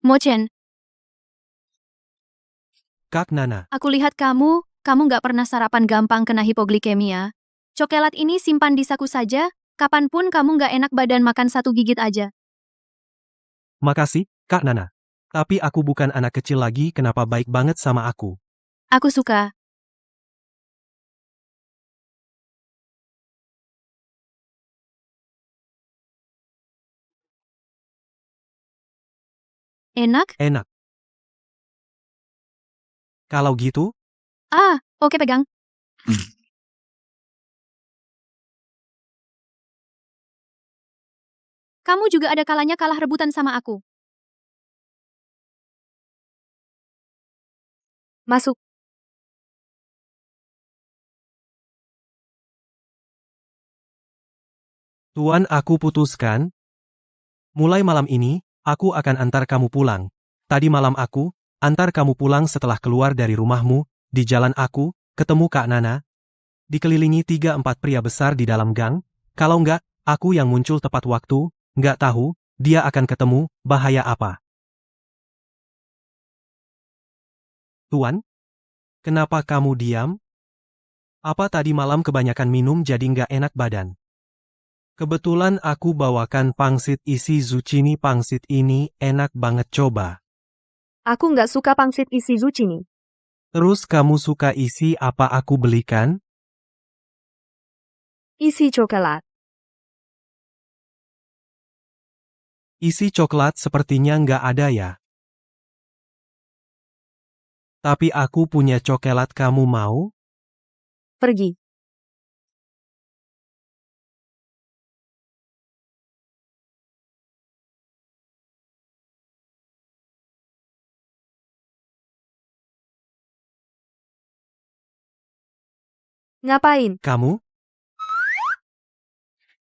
Mochen, Kak Nana, aku lihat kamu nggak pernah sarapan gampang kena hipoglikemia. Coklat ini simpan di saku saja, kapanpun kamu nggak enak badan makan satu gigit aja. makasih, Kak Nana. Tapi aku bukan anak kecil lagi, kenapa baik banget sama aku? Aku suka. Enak? Enak. Kalau gitu, Oke pegang. Kamu juga ada kalanya kalah rebutan sama aku. Masuk. Tuan, aku putuskan. Mulai malam ini, aku akan antar kamu pulang. Tadi malam aku antar kamu pulang setelah keluar dari rumahmu. Di jalan aku ketemu Kak Nana. Dikelilingi 3-4 pria besar di dalam gang. Kalau enggak, aku yang muncul tepat waktu. Enggak tahu, dia akan ketemu, bahaya apa. Tuan? Kenapa kamu diam? Apa tadi malam kebanyakan minum jadi enggak enak badan? Kebetulan aku bawakan pangsit isi zucchini. Pangsit ini enak banget, coba. Aku nggak suka pangsit isi zucchini. Terus kamu suka isi apa aku belikan? Isi coklat. Isi coklat sepertinya nggak ada ya. Tapi aku punya coklat, kamu mau? Pergi. Ngapain? Kamu?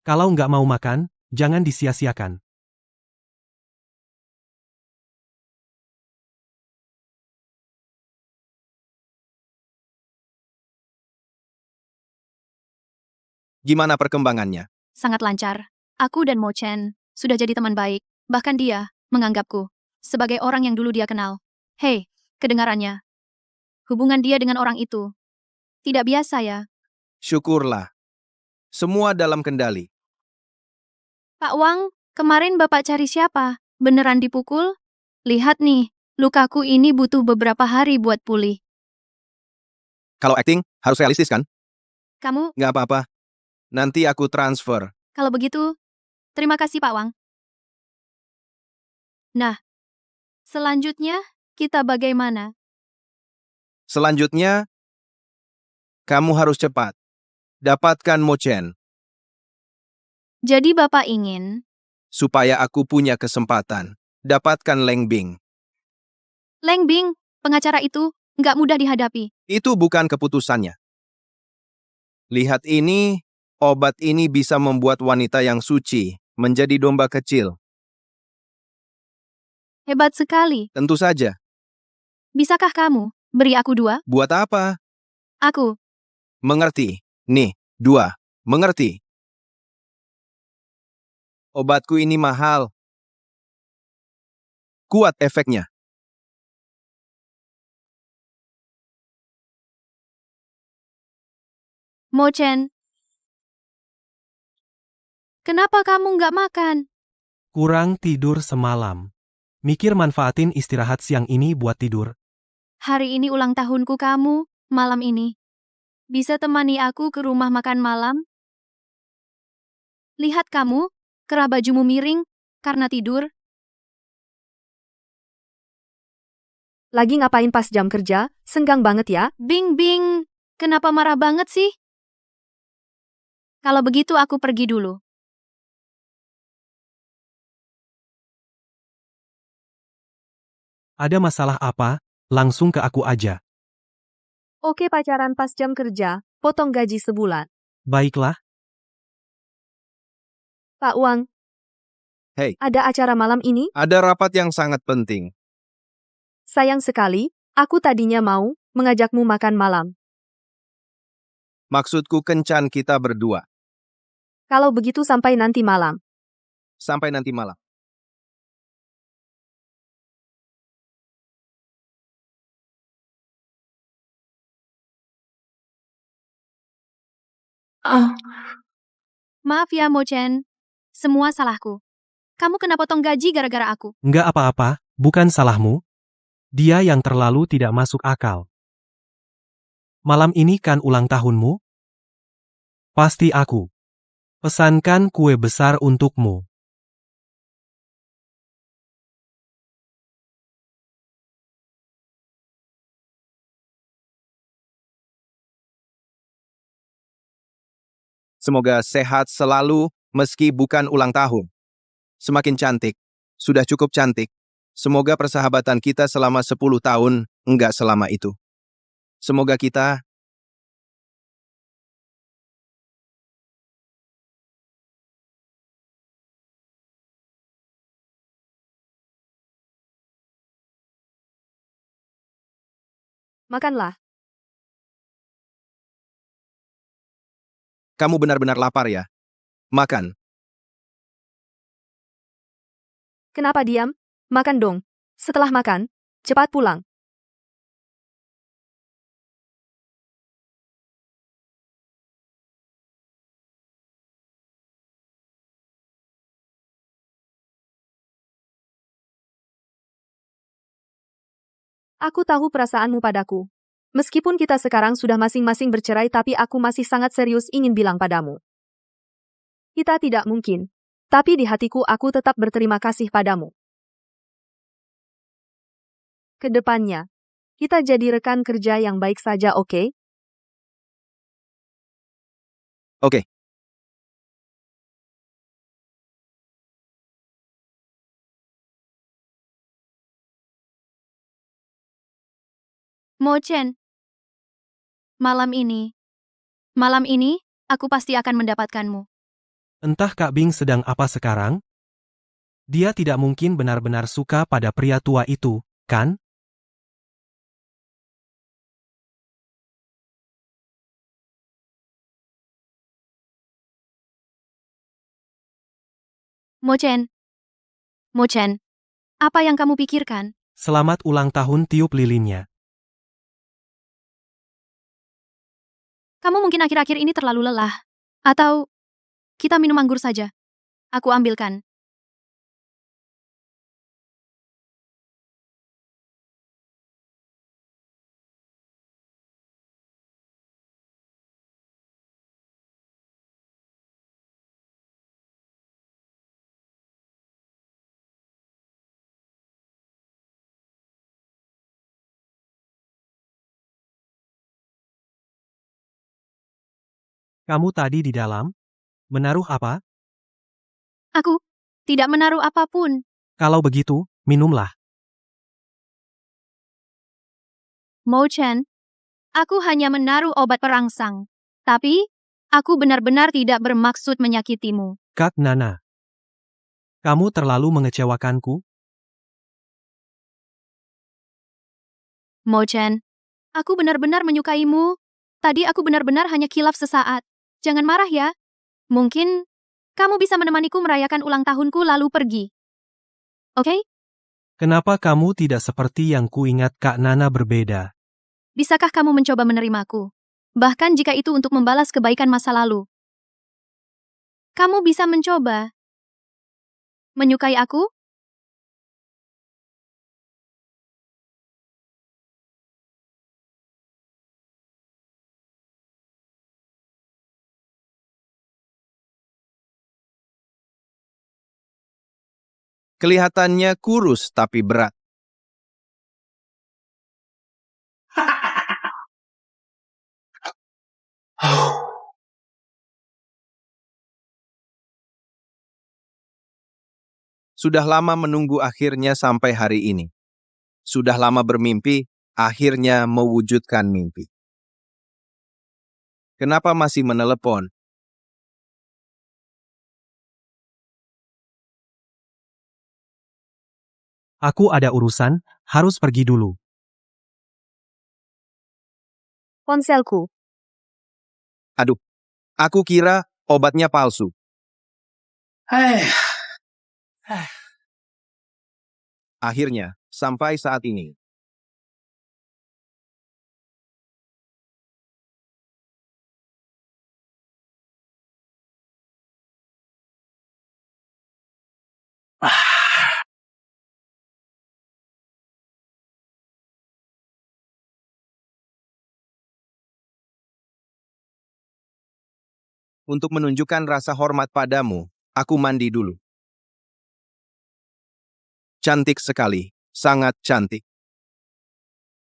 Kalau nggak mau makan, jangan disia-siakan. Gimana perkembangannya? Sangat lancar. Aku dan Mochen sudah jadi teman baik. Bahkan dia menganggapku sebagai orang yang dulu dia kenal. Hei, kedengarannya. Hubungan dia dengan orang itu tidak biasa ya. Syukurlah. Semua dalam kendali. Pak Wang, kemarin Bapak cari siapa? Beneran dipukul? Lihat nih, lukaku ini butuh beberapa hari buat pulih. Kalau acting, harus realistis kan? Kamu, Nggak apa-apa. Nanti aku transfer. kalau begitu, terima kasih Pak Wang. Nah, selanjutnya, kita bagaimana? Selanjutnya, kamu harus cepat. Dapatkan Mochen, Jadi Bapak ingin, supaya aku punya kesempatan. Dapatkan Leng Bing. Leng Bing, pengacara itu, nggak mudah dihadapi. Itu bukan keputusannya. Lihat ini, obat ini bisa membuat wanita yang suci menjadi domba kecil. Hebat sekali. Tentu saja. Bisakah kamu beri aku 2? Buat apa? Aku, Mengerti. Nih, 2. Mengerti. Obatku ini mahal. Kuat efeknya. Mo-chen, kenapa kamu nggak makan? Kurang tidur semalam. Mikir manfaatin istirahat siang ini buat tidur. Hari ini ulang tahunku kamu, malam ini. Bisa temani aku ke rumah makan malam? Lihat kamu, kerah bajumu miring, karena tidur. Lagi ngapain pas jam kerja? Senggang banget ya. Bing Bing, kenapa marah banget sih? Kalau begitu aku pergi dulu. Ada masalah apa? Langsung ke aku aja. Oke pacaran pas jam kerja, potong gaji sebulan. Baiklah, Pak Wang, Hei, ada acara malam ini? ada rapat yang sangat penting. Sayang sekali, aku tadinya mau mengajakmu makan malam. Maksudku kencan kita berdua. Kalau begitu sampai nanti malam. Sampai nanti malam. Maaf ya, Mo-chen. Semua salahku. Kamu kena potong gaji gara-gara aku. nggak apa-apa, bukan salahmu. Dia yang terlalu tidak masuk akal. Malam ini kan ulang tahunmu? Pasti aku pesankan kue besar untukmu. Semoga sehat selalu meski bukan ulang tahun. Semakin cantik. Sudah cukup cantik. Semoga persahabatan kita selama 10 tahun, enggak selama itu. Semoga kita Makanlah. Kamu benar-benar lapar ya? Makan. Kenapa diam? Makan dong. Setelah makan, cepat pulang. Aku tahu perasaanmu padaku. Meskipun kita sekarang sudah masing-masing bercerai tapi aku masih sangat serius ingin bilang padamu. Kita tidak mungkin. Tapi di hatiku aku tetap berterima kasih padamu. Kedepannya, kita jadi rekan kerja yang baik saja, oke? Oke. Mo-chen, malam ini, aku pasti akan mendapatkanmu. Entah Kak Bing sedang apa sekarang? Dia tidak mungkin benar-benar suka pada pria tua itu, kan? Mo-chen, apa yang kamu pikirkan? Selamat ulang tahun tiup lilinnya. Kamu mungkin akhir-akhir ini terlalu lelah. Atau, kita minum anggur saja. Aku ambilkan. Kamu tadi di dalam? Menaruh apa? Aku tidak menaruh apapun. Kalau begitu, minumlah. Mo-chen, aku hanya menaruh obat perangsang. Tapi, aku benar-benar tidak bermaksud menyakitimu. Kak Nana. Kamu terlalu mengecewakanku? Mo-chen, aku benar-benar menyukaimu. Tadi aku benar-benar hanya kilaf sesaat. Jangan marah ya. Mungkin, kamu bisa menemaniku merayakan ulang tahunku lalu pergi. Oke? Kenapa kamu tidak seperti yang kuingat Kak Nana berbeda? Bisakah kamu mencoba menerimaku? Bahkan jika itu untuk membalas kebaikan masa lalu. Kamu bisa mencoba. Menyukai aku? Kelihatannya kurus tapi berat. Sudah lama menunggu akhirnya sampai hari ini. Sudah lama bermimpi, akhirnya mewujudkan mimpi. Kenapa masih menelepon? Aku ada urusan, harus pergi dulu. Ponselku. Aduh, aku kira obatnya palsu. Akhirnya, sampai saat ini. Untuk menunjukkan rasa hormat padamu, aku mandi dulu. Cantik sekali, sangat cantik.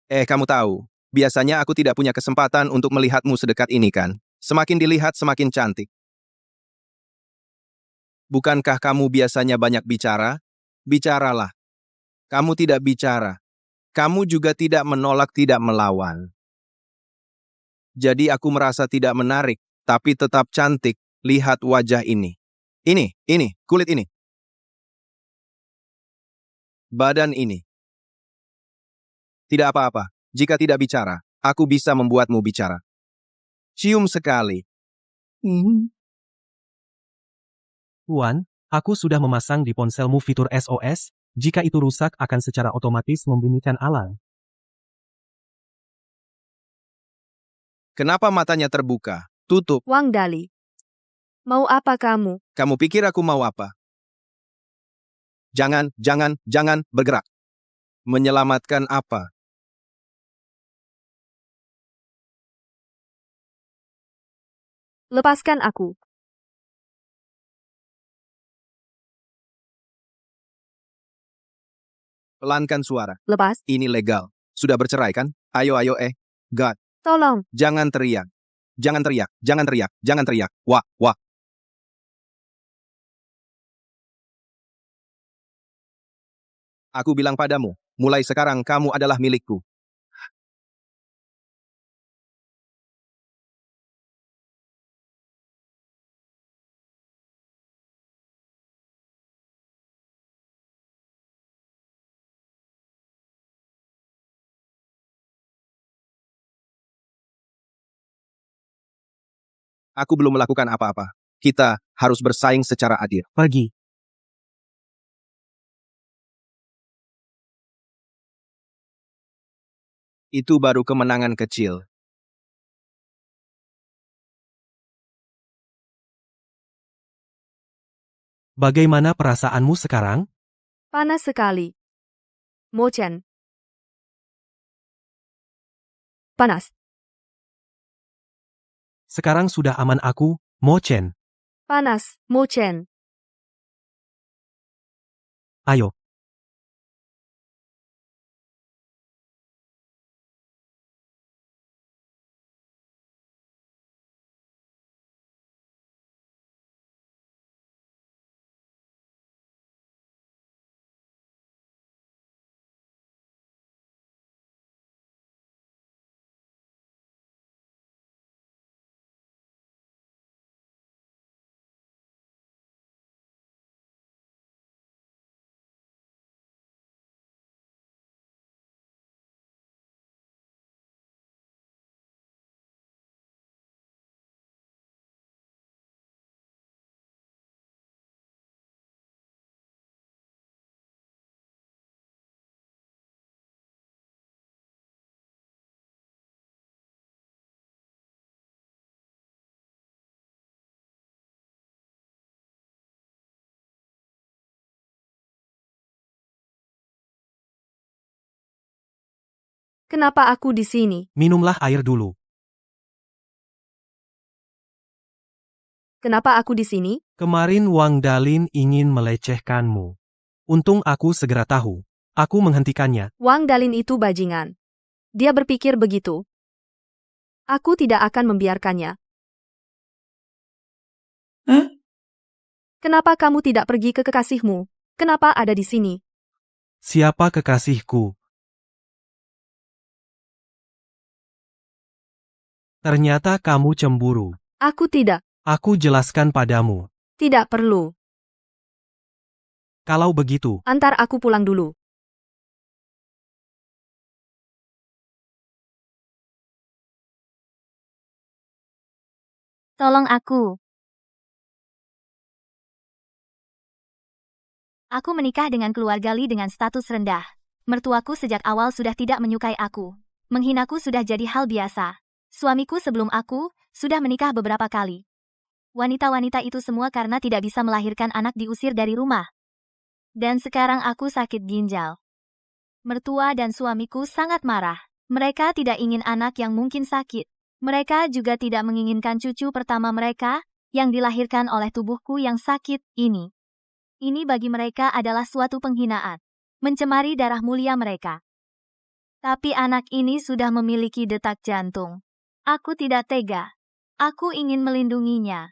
Kamu tahu, biasanya aku tidak punya kesempatan untuk melihatmu sedekat ini kan? Semakin dilihat semakin cantik. Bukankah kamu biasanya banyak bicara? Bicaralah. Kamu tidak bicara. Kamu juga tidak menolak, tidak melawan. Jadi aku merasa tidak menarik, tapi tetap cantik. Lihat wajah ini. Ini, kulit ini. Badan ini. Tidak apa-apa. Jika tidak bicara, aku bisa membuatmu bicara. Cium sekali. Tuan, aku sudah memasang di ponselmu fitur SOS, jika itu rusak akan secara otomatis membunyikan alarm. Kenapa matanya terbuka? Tutup. Wang Dali. Mau apa kamu? Kamu pikir aku mau apa? Jangan bergerak. Menyelamatkan apa? Lepaskan aku. Pelankan suara. Lepas. Ini legal. Sudah bercerai kan? Ayo, God. Tolong. Jangan teriak. Jangan teriak. Jangan teriak. Jangan teriak. Wah. Aku bilang padamu, mulai sekarang kamu adalah milikku. Aku belum melakukan apa-apa. Kita harus bersaing secara adil. Pergi. Itu baru kemenangan kecil. Bagaimana perasaanmu sekarang? Panas sekali. Mo Chen. Panas. Sekarang sudah aman aku, Mo Chen. Panas, Mo Chen. Ayo. Kenapa aku di sini? Minumlah air dulu. Kenapa aku di sini? Kemarin Wang Dalin ingin melecehkanmu. Untung aku segera tahu. Aku menghentikannya. Wang Dalin itu bajingan. Dia berpikir begitu. Aku tidak akan membiarkannya. Kenapa kamu tidak pergi ke kekasihmu? Kenapa ada di sini? Siapa kekasihku? Ternyata kamu cemburu. Aku tidak. Aku jelaskan padamu. Tidak perlu. Kalau begitu, Antar aku pulang dulu. Tolong aku. Aku menikah dengan keluarga Li dengan status rendah. Mertuaku sejak awal sudah tidak menyukai aku. Menghinaku sudah jadi hal biasa. Suamiku sebelum aku sudah menikah beberapa kali. Wanita-wanita itu semua karena tidak bisa melahirkan anak diusir dari rumah. Dan sekarang aku sakit ginjal. Mertua dan suamiku sangat marah. Mereka tidak ingin anak yang mungkin sakit. Mereka juga tidak menginginkan cucu pertama mereka yang dilahirkan oleh tubuhku yang sakit ini. Ini bagi mereka adalah suatu penghinaan, mencemari darah mulia mereka. Tapi anak ini sudah memiliki detak jantung. Aku tidak tega. Aku ingin melindunginya.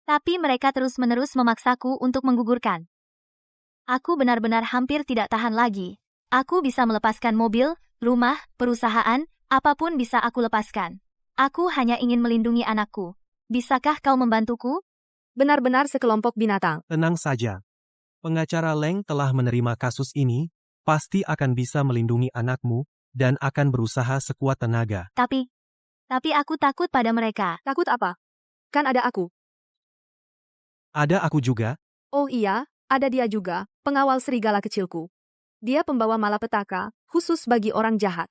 Tapi mereka terus-menerus memaksaku untuk menggugurkan. Aku benar-benar hampir tidak tahan lagi. Aku bisa melepaskan mobil, rumah, perusahaan, apapun bisa aku lepaskan. Aku hanya ingin melindungi anakku. Bisakah kau membantuku? Benar-benar sekelompok binatang. tenang saja. Pengacara Leng telah menerima kasus ini, pasti akan bisa melindungi anakmu, dan akan berusaha sekuat tenaga. Tapi aku takut pada mereka. Takut apa? Kan ada aku. Ada aku juga. Oh iya, ada dia juga, pengawal serigala kecilku. Dia pembawa malapetaka, khusus bagi orang jahat.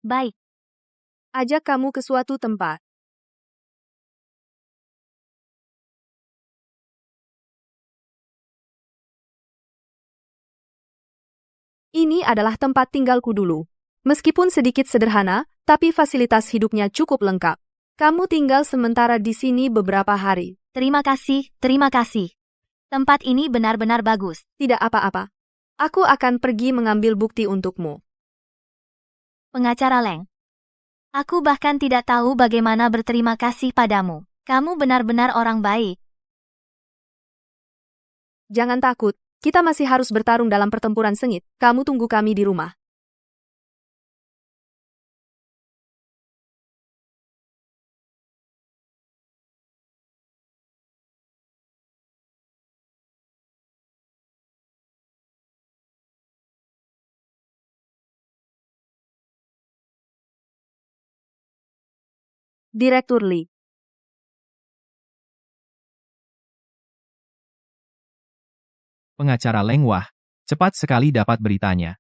Baik. Ajak kamu ke suatu tempat. Ini adalah tempat tinggalku dulu. Meskipun sedikit sederhana, tapi fasilitas hidupnya cukup lengkap. Kamu tinggal sementara di sini beberapa hari. Terima kasih, terima kasih. Tempat ini benar-benar bagus. Tidak apa-apa. Aku akan pergi mengambil bukti untukmu. Pengacara Leng. Aku bahkan tidak tahu bagaimana berterima kasih padamu. Kamu benar-benar orang baik. Jangan takut, kita masih harus bertarung dalam pertempuran sengit. Kamu tunggu kami di rumah. Direktur Lee. Pengacara Leng, wah, cepat sekali dapat beritanya.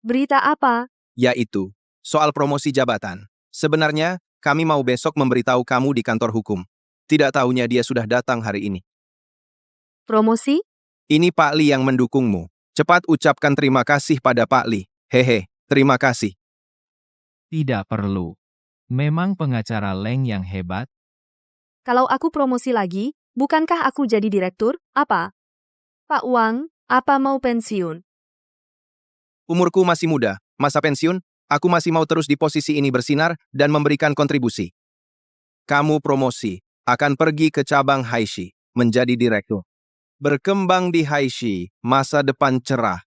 Berita apa? Yaitu, soal promosi jabatan. Sebenarnya, kami mau besok memberitahu kamu di kantor hukum. Tidak tahunya dia sudah datang hari ini. Promosi? Ini Pak Li yang mendukungmu. Cepat ucapkan terima kasih pada Pak Li. Hehe, terima kasih. Tidak perlu. Memang pengacara Leng yang hebat. Kalau aku promosi lagi, bukankah aku jadi direktur? Apa? Pak Wang, apa mau pensiun? Umurku masih muda, masa pensiun, aku masih mau terus di posisi ini bersinar dan memberikan kontribusi. Kamu promosi, akan pergi ke cabang Haishi, menjadi direktur. Berkembang di Haishi, masa depan cerah.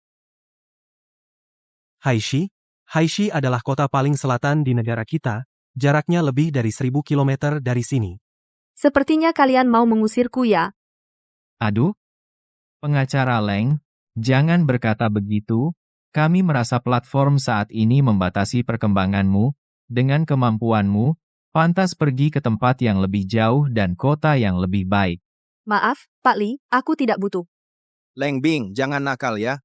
Haishi? Haishi adalah kota paling selatan di negara kita, jaraknya lebih dari 1000 km dari sini. Sepertinya kalian mau mengusirku ya? Aduh, pengacara Leng, jangan berkata begitu. Kami merasa platform saat ini membatasi perkembanganmu. Dengan kemampuanmu, pantas pergi ke tempat yang lebih jauh dan kota yang lebih baik. Maaf, Pak Li, aku tidak butuh. Leng Bing, jangan nakal ya.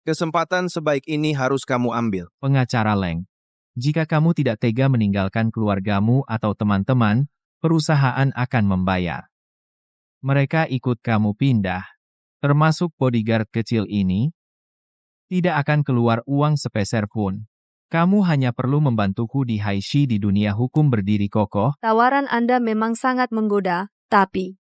Kesempatan sebaik ini harus kamu ambil. Pengacara Leng, jika kamu tidak tega meninggalkan keluargamu atau teman-teman, perusahaan akan membayar. Mereka ikut kamu pindah, termasuk bodyguard kecil ini. Tidak akan keluar uang sepeser pun. Kamu hanya perlu membantuku di Haishi di dunia hukum berdiri kokoh. Tawaran Anda memang sangat menggoda, tapi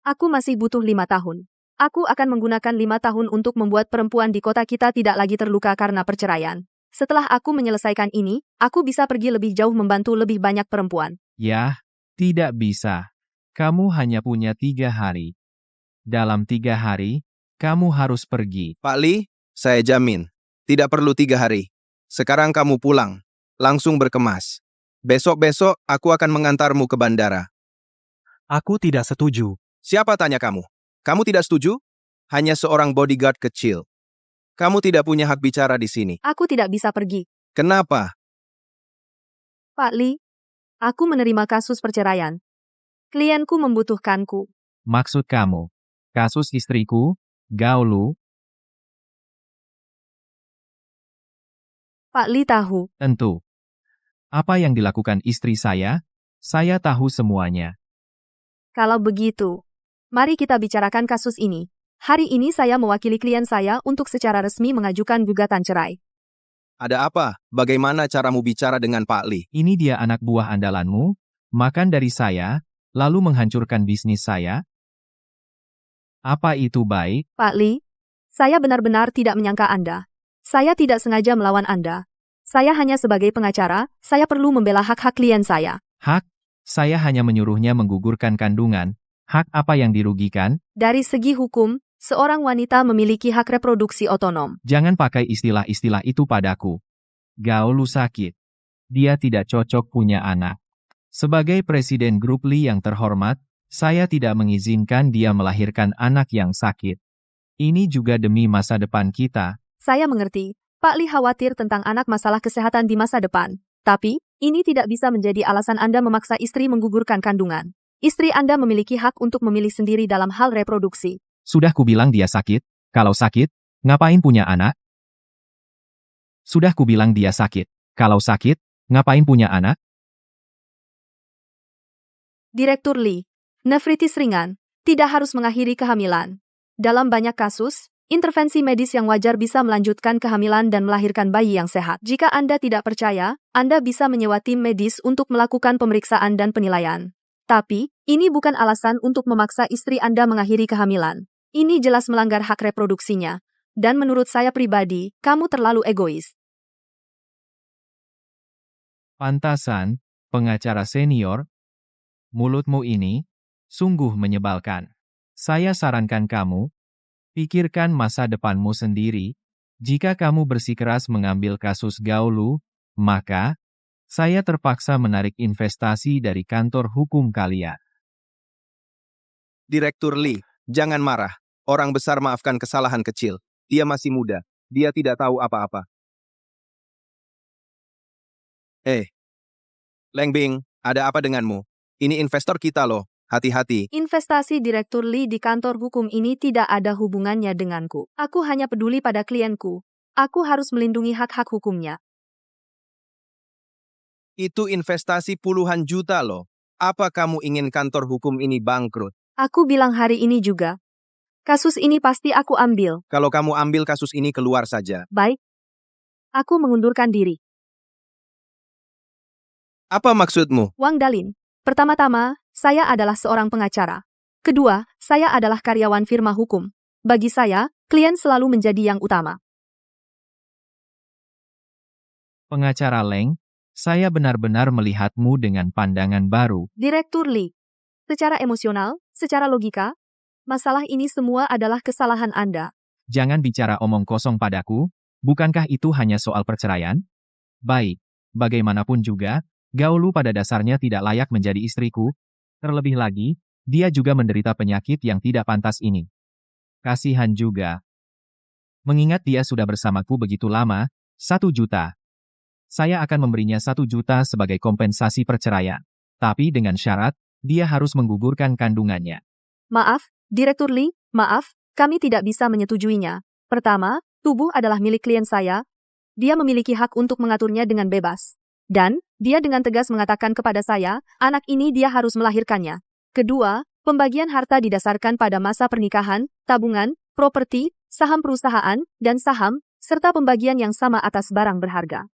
aku masih butuh 5 tahun. Aku akan menggunakan 5 tahun untuk membuat perempuan di kota kita tidak lagi terluka karena perceraian. Setelah aku menyelesaikan ini, aku bisa pergi lebih jauh membantu lebih banyak perempuan. Yah, tidak bisa. Kamu hanya punya 3 hari. Dalam 3 hari, kamu harus pergi. Pak Lee, saya jamin. Tidak perlu 3 hari. Sekarang kamu pulang. Langsung berkemas. Besok-besok aku akan mengantarmu ke bandara. Aku tidak setuju. Siapa tanya kamu? Kamu tidak setuju? Hanya seorang bodyguard kecil. Kamu tidak punya hak bicara di sini. Aku tidak bisa pergi. Kenapa? Pak Lee, aku menerima kasus perceraian. Klienku membutuhkanku. Maksud kamu, kasus istriku, Gao Lu? Pak Lee tahu. Tentu. Apa yang dilakukan istri saya tahu semuanya. Kalau begitu, mari kita bicarakan kasus ini. Hari ini saya mewakili klien saya untuk secara resmi mengajukan gugatan cerai. Ada apa? Bagaimana caramu bicara dengan Pak Lee? Ini dia anak buah andalanmu, makan dari saya, lalu menghancurkan bisnis saya? Apa itu baik? Pak Lee, saya benar-benar tidak menyangka Anda. Saya tidak sengaja melawan Anda. Saya hanya sebagai pengacara, saya perlu membela hak-hak klien saya. Hak? Saya hanya menyuruhnya menggugurkan kandungan. Hak apa yang dirugikan? Dari segi hukum, seorang wanita memiliki hak reproduksi otonom. Jangan pakai istilah-istilah itu padaku. Gao Lu sakit. Dia tidak cocok punya anak. Sebagai presiden grup Lee yang terhormat, saya tidak mengizinkan dia melahirkan anak yang sakit. Ini juga demi masa depan kita. Saya mengerti. Pak Lee khawatir tentang anak masalah kesehatan di masa depan. Tapi, ini tidak bisa menjadi alasan Anda memaksa istri menggugurkan kandungan. Istri Anda memiliki hak untuk memilih sendiri dalam hal reproduksi. Sudah kubilang dia sakit. Kalau sakit, ngapain punya anak? Sudah kubilang dia sakit. Kalau sakit, ngapain punya anak? Direktur Lee, nefritis ringan, tidak harus mengakhiri kehamilan. Dalam banyak kasus, intervensi medis yang wajar bisa melanjutkan kehamilan dan melahirkan bayi yang sehat. Jika Anda tidak percaya, Anda bisa menyewa tim medis untuk melakukan pemeriksaan dan penilaian. Tapi, ini bukan alasan untuk memaksa istri Anda mengakhiri kehamilan. Ini jelas melanggar hak reproduksinya. Dan menurut saya pribadi, kamu terlalu egois. Pantasan, pengacara senior, mulutmu ini sungguh menyebalkan. Saya sarankan kamu, pikirkan masa depanmu sendiri. Jika kamu bersikeras mengambil kasus Gao Lu, maka saya terpaksa menarik investasi dari kantor hukum kalian. Direktur Lee, jangan marah. Orang besar maafkan kesalahan kecil. Dia masih muda. Dia tidak tahu apa-apa. Leng Bing, ada apa denganmu? Ini investor kita loh. Hati-hati. Investasi Direktur Lee di kantor hukum ini tidak ada hubungannya denganku. Aku hanya peduli pada klienku. Aku harus melindungi hak-hak hukumnya. Itu investasi puluhan juta loh. Apa kamu ingin kantor hukum ini bangkrut? Aku bilang hari ini juga. Kasus ini pasti aku ambil. Kalau kamu ambil kasus ini keluar saja. Baik. Aku mengundurkan diri. Apa maksudmu? Wang Dalin. Pertama-tama, saya adalah seorang pengacara. Kedua, saya adalah karyawan firma hukum. Bagi saya, klien selalu menjadi yang utama. Pengacara Leng, saya benar-benar melihatmu dengan pandangan baru. Direktur Lee. Secara emosional, secara logika, masalah ini semua adalah kesalahan Anda. Jangan bicara omong kosong padaku, bukankah itu hanya soal perceraian? Baik, bagaimanapun juga, Gao Lu pada dasarnya tidak layak menjadi istriku. Terlebih lagi, dia juga menderita penyakit yang tidak pantas ini. Kasihan juga. Mengingat dia sudah bersamaku begitu lama, 1 juta. Saya akan memberinya 1 juta sebagai kompensasi perceraian. Tapi dengan syarat, dia harus menggugurkan kandungannya. Maaf, Direktur Lee, maaf, kami tidak bisa menyetujuinya. Pertama, tubuh adalah milik klien saya. Dia memiliki hak untuk mengaturnya dengan bebas. Dan, dia dengan tegas mengatakan kepada saya, anak ini dia harus melahirkannya. Kedua, pembagian harta didasarkan pada masa pernikahan, tabungan, properti, saham perusahaan, dan saham, serta pembagian yang sama atas barang berharga.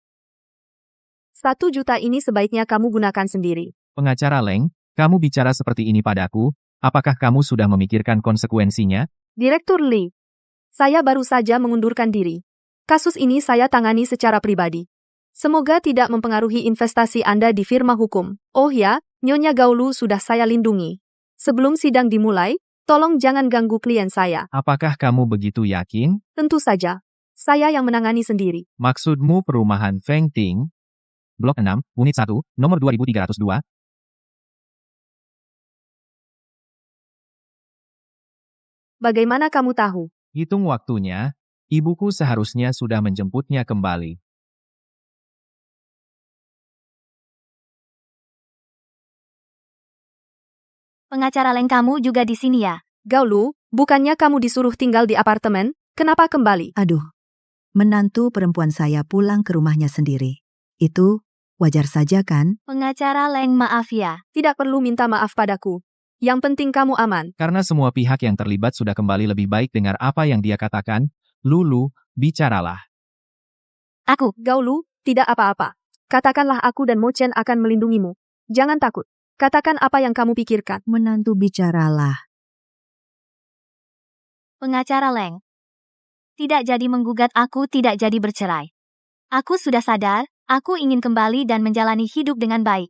1 juta ini sebaiknya kamu gunakan sendiri. Pengacara Leng, kamu bicara seperti ini padaku, apakah kamu sudah memikirkan konsekuensinya? Direktur Lee, saya baru saja mengundurkan diri. Kasus ini saya tangani secara pribadi. Semoga tidak mempengaruhi investasi Anda di firma hukum. Oh ya, Nyonya Gaulu sudah saya lindungi. Sebelum sidang dimulai, tolong jangan ganggu klien saya. Apakah kamu begitu yakin? Tentu saja. Saya yang menangani sendiri. Maksudmu perumahan Feng Ting? Blok 6, Unit 1, nomor 2302. Bagaimana kamu tahu? Hitung waktunya, ibuku seharusnya sudah menjemputnya kembali. Pengacara Leng kamu juga di sini ya? Gaulu, bukannya kamu disuruh tinggal di apartemen? Kenapa kembali? Aduh, menantu perempuan saya pulang ke rumahnya sendiri. Itu wajar saja kan? Pengacara Leng maaf ya. Tidak perlu minta maaf padaku. Yang penting kamu aman. Karena semua pihak yang terlibat sudah kembali lebih baik dengar apa yang dia katakan, Lulu, bicaralah. Aku. Gaulu, tidak apa-apa. Katakanlah aku dan Mo Chen akan melindungimu. Jangan takut. Katakan apa yang kamu pikirkan. Menantu bicaralah. Pengacara Leng. Tidak jadi menggugat aku tidak jadi bercerai. Aku sudah sadar, aku ingin kembali dan menjalani hidup dengan baik.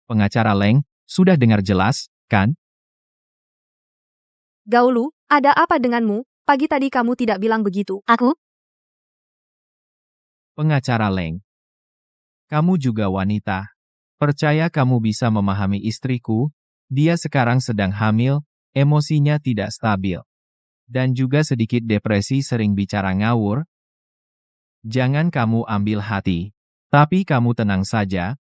Pengacara Leng, sudah dengar jelas, kan? Gaulu, ada apa denganmu? Pagi tadi kamu tidak bilang begitu. Aku? Pengacara Leng. Kamu juga wanita. Percaya kamu bisa memahami istriku, dia sekarang sedang hamil, emosinya tidak stabil. Dan juga sedikit depresi sering bicara ngawur. Jangan kamu ambil hati. Tapi kamu tenang saja.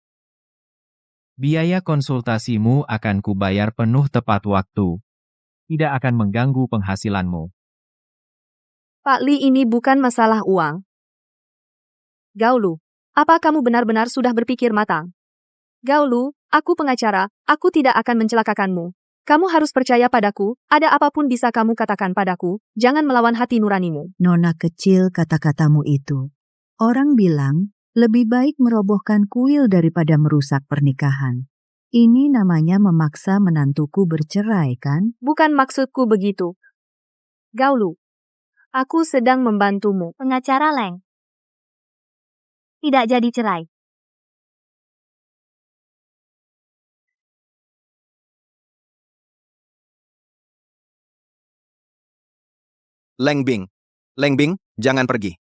Biaya konsultasimu akan kubayar penuh tepat waktu. Tidak akan mengganggu penghasilanmu. Pak Li, ini bukan masalah uang. Gaulu, apa kamu benar-benar sudah berpikir matang? Gaulu, aku pengacara, aku tidak akan mencelakakanmu. Kamu harus percaya padaku, ada apapun bisa kamu katakan padaku, jangan melawan hati nuranimu. Nona kecil, kata-katamu itu. Orang bilang, lebih baik merobohkan kuil daripada merusak pernikahan. Ini namanya memaksa menantuku bercerai, kan? Bukan maksudku begitu. Gaulu, aku sedang membantumu. Pengacara Leng. Tidak jadi cerai. Leng Bing. Leng Bing, jangan pergi.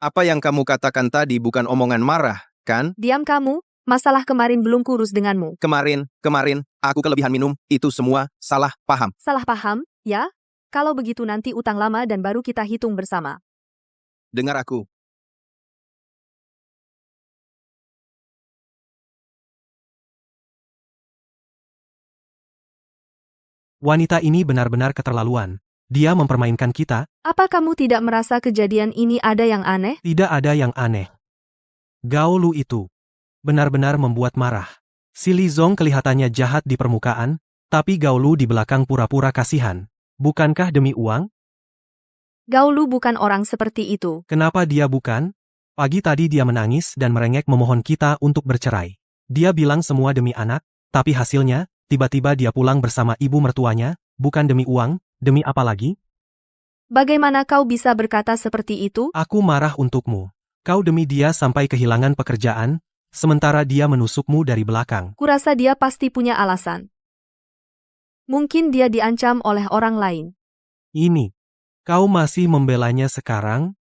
Apa yang kamu katakan tadi bukan omongan marah, kan? Diam kamu, masalah kemarin belum kurus denganmu. Kemarin, aku kelebihan minum, itu semua salah paham. Salah paham, ya? Kalau begitu nanti utang lama dan baru kita hitung bersama. Dengar aku. Wanita ini benar-benar keterlaluan. Dia mempermainkan kita. Apa kamu tidak merasa kejadian ini ada yang aneh? Tidak ada yang aneh. Gaulu itu benar-benar membuat marah. Si Li Zong kelihatannya jahat di permukaan, tapi Gaulu di belakang pura-pura kasihan. Bukankah demi uang? Gaulu bukan orang seperti itu. Kenapa dia bukan? Pagi tadi dia menangis dan merengek memohon kita untuk bercerai. Dia bilang semua demi anak, tapi hasilnya, tiba-tiba dia pulang bersama ibu mertuanya, bukan demi uang. Demi apa lagi? Bagaimana kau bisa berkata seperti itu? Aku marah untukmu. Kau demi dia sampai kehilangan pekerjaan, sementara dia menusukmu dari belakang. Kurasa dia pasti punya alasan. Mungkin dia diancam oleh orang lain. Ini. Kau masih membelanya sekarang?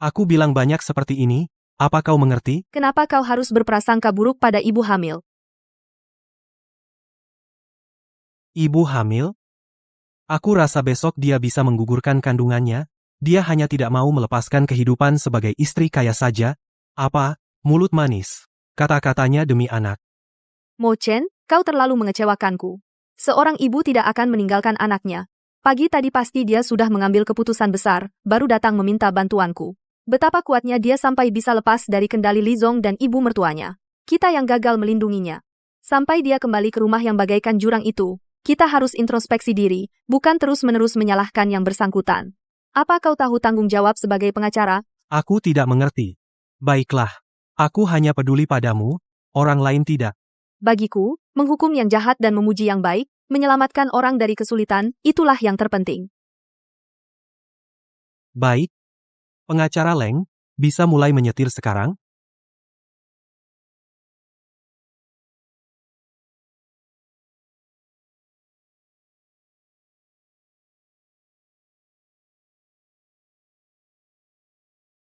Aku bilang banyak seperti ini, apa kau mengerti? Kenapa kau harus berprasangka buruk pada ibu hamil? Ibu hamil? Aku rasa besok dia bisa menggugurkan kandungannya, dia hanya tidak mau melepaskan kehidupan sebagai istri kaya saja. Apa? Mulut manis. Kata-katanya demi anak. Mo Chen, kau terlalu mengecewakanku. Seorang ibu tidak akan meninggalkan anaknya. Pagi tadi pasti dia sudah mengambil keputusan besar, baru datang meminta bantuanku. Betapa kuatnya dia sampai bisa lepas dari kendali Li Zong dan ibu mertuanya. Kita yang gagal melindunginya. Sampai dia kembali ke rumah yang bagaikan jurang itu. kita harus introspeksi diri, bukan terus-menerus menyalahkan yang bersangkutan. Apa kau tahu tanggung jawab sebagai pengacara? Aku tidak mengerti. Baiklah, aku hanya peduli padamu, orang lain tidak. Bagiku, menghukum yang jahat dan memuji yang baik, menyelamatkan orang dari kesulitan, itulah yang terpenting. Baik. Pengacara Leng, bisa mulai menyetir sekarang?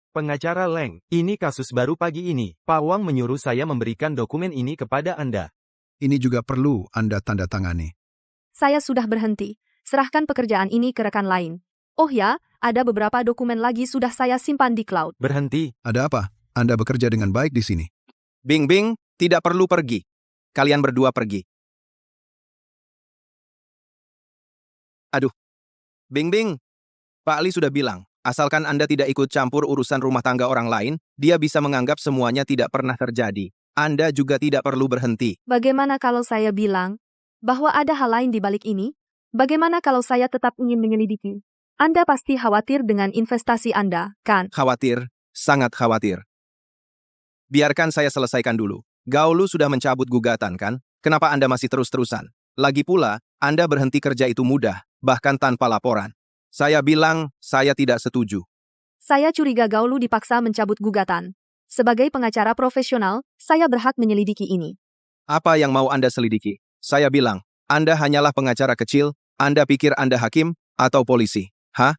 Pengacara Leng, ini kasus baru pagi ini. Pak Wang menyuruh saya memberikan dokumen ini kepada Anda. Ini juga perlu Anda tanda tangani. Saya sudah berhenti. Serahkan pekerjaan ini ke rekan lain. Oh ya, ada beberapa dokumen lagi sudah saya simpan di cloud. Berhenti. Ada apa? Anda bekerja dengan baik di sini. Bing Bing, tidak perlu pergi. Kalian berdua pergi. Aduh. Bing Bing, Pak Ali sudah bilang, asalkan Anda tidak ikut campur urusan rumah tangga orang lain, dia bisa menganggap semuanya tidak pernah terjadi. Anda juga tidak perlu berhenti. Bagaimana kalau saya bilang bahwa ada hal lain di balik ini? Bagaimana kalau saya tetap ingin menyelidiki? Anda pasti khawatir dengan investasi Anda, kan? Khawatir, sangat khawatir. Biarkan saya selesaikan dulu. Gaulu sudah mencabut gugatan, kan? Kenapa Anda masih terus-terusan? Lagi pula, Anda berhenti kerja itu mudah, bahkan tanpa laporan. Saya bilang, saya tidak setuju. Saya curiga Gaulu dipaksa mencabut gugatan. Sebagai pengacara profesional, saya berhak menyelidiki ini. Apa yang mau Anda selidiki? Saya bilang, Anda hanyalah pengacara kecil, Anda pikir Anda hakim atau polisi. Hah?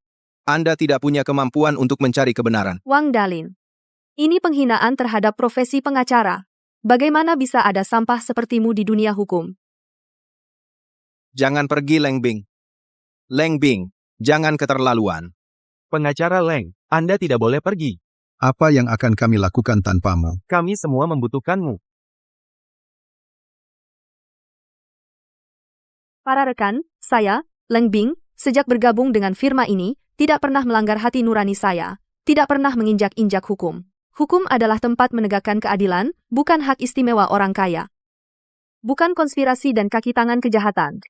Anda tidak punya kemampuan untuk mencari kebenaran. Wang Dalin. Ini penghinaan terhadap profesi pengacara. Bagaimana bisa ada sampah sepertimu di dunia hukum? Jangan pergi, Leng Bing. Leng Bing, jangan keterlaluan. Pengacara Leng, Anda tidak boleh pergi. Apa yang akan kami lakukan tanpamu? Kami semua membutuhkanmu. Para rekan, saya, Leng Bing, sejak bergabung dengan firma ini, tidak pernah melanggar hati nurani saya, tidak pernah menginjak-injak hukum. Hukum adalah tempat menegakkan keadilan, bukan hak istimewa orang kaya. Bukan konspirasi dan kaki tangan kejahatan.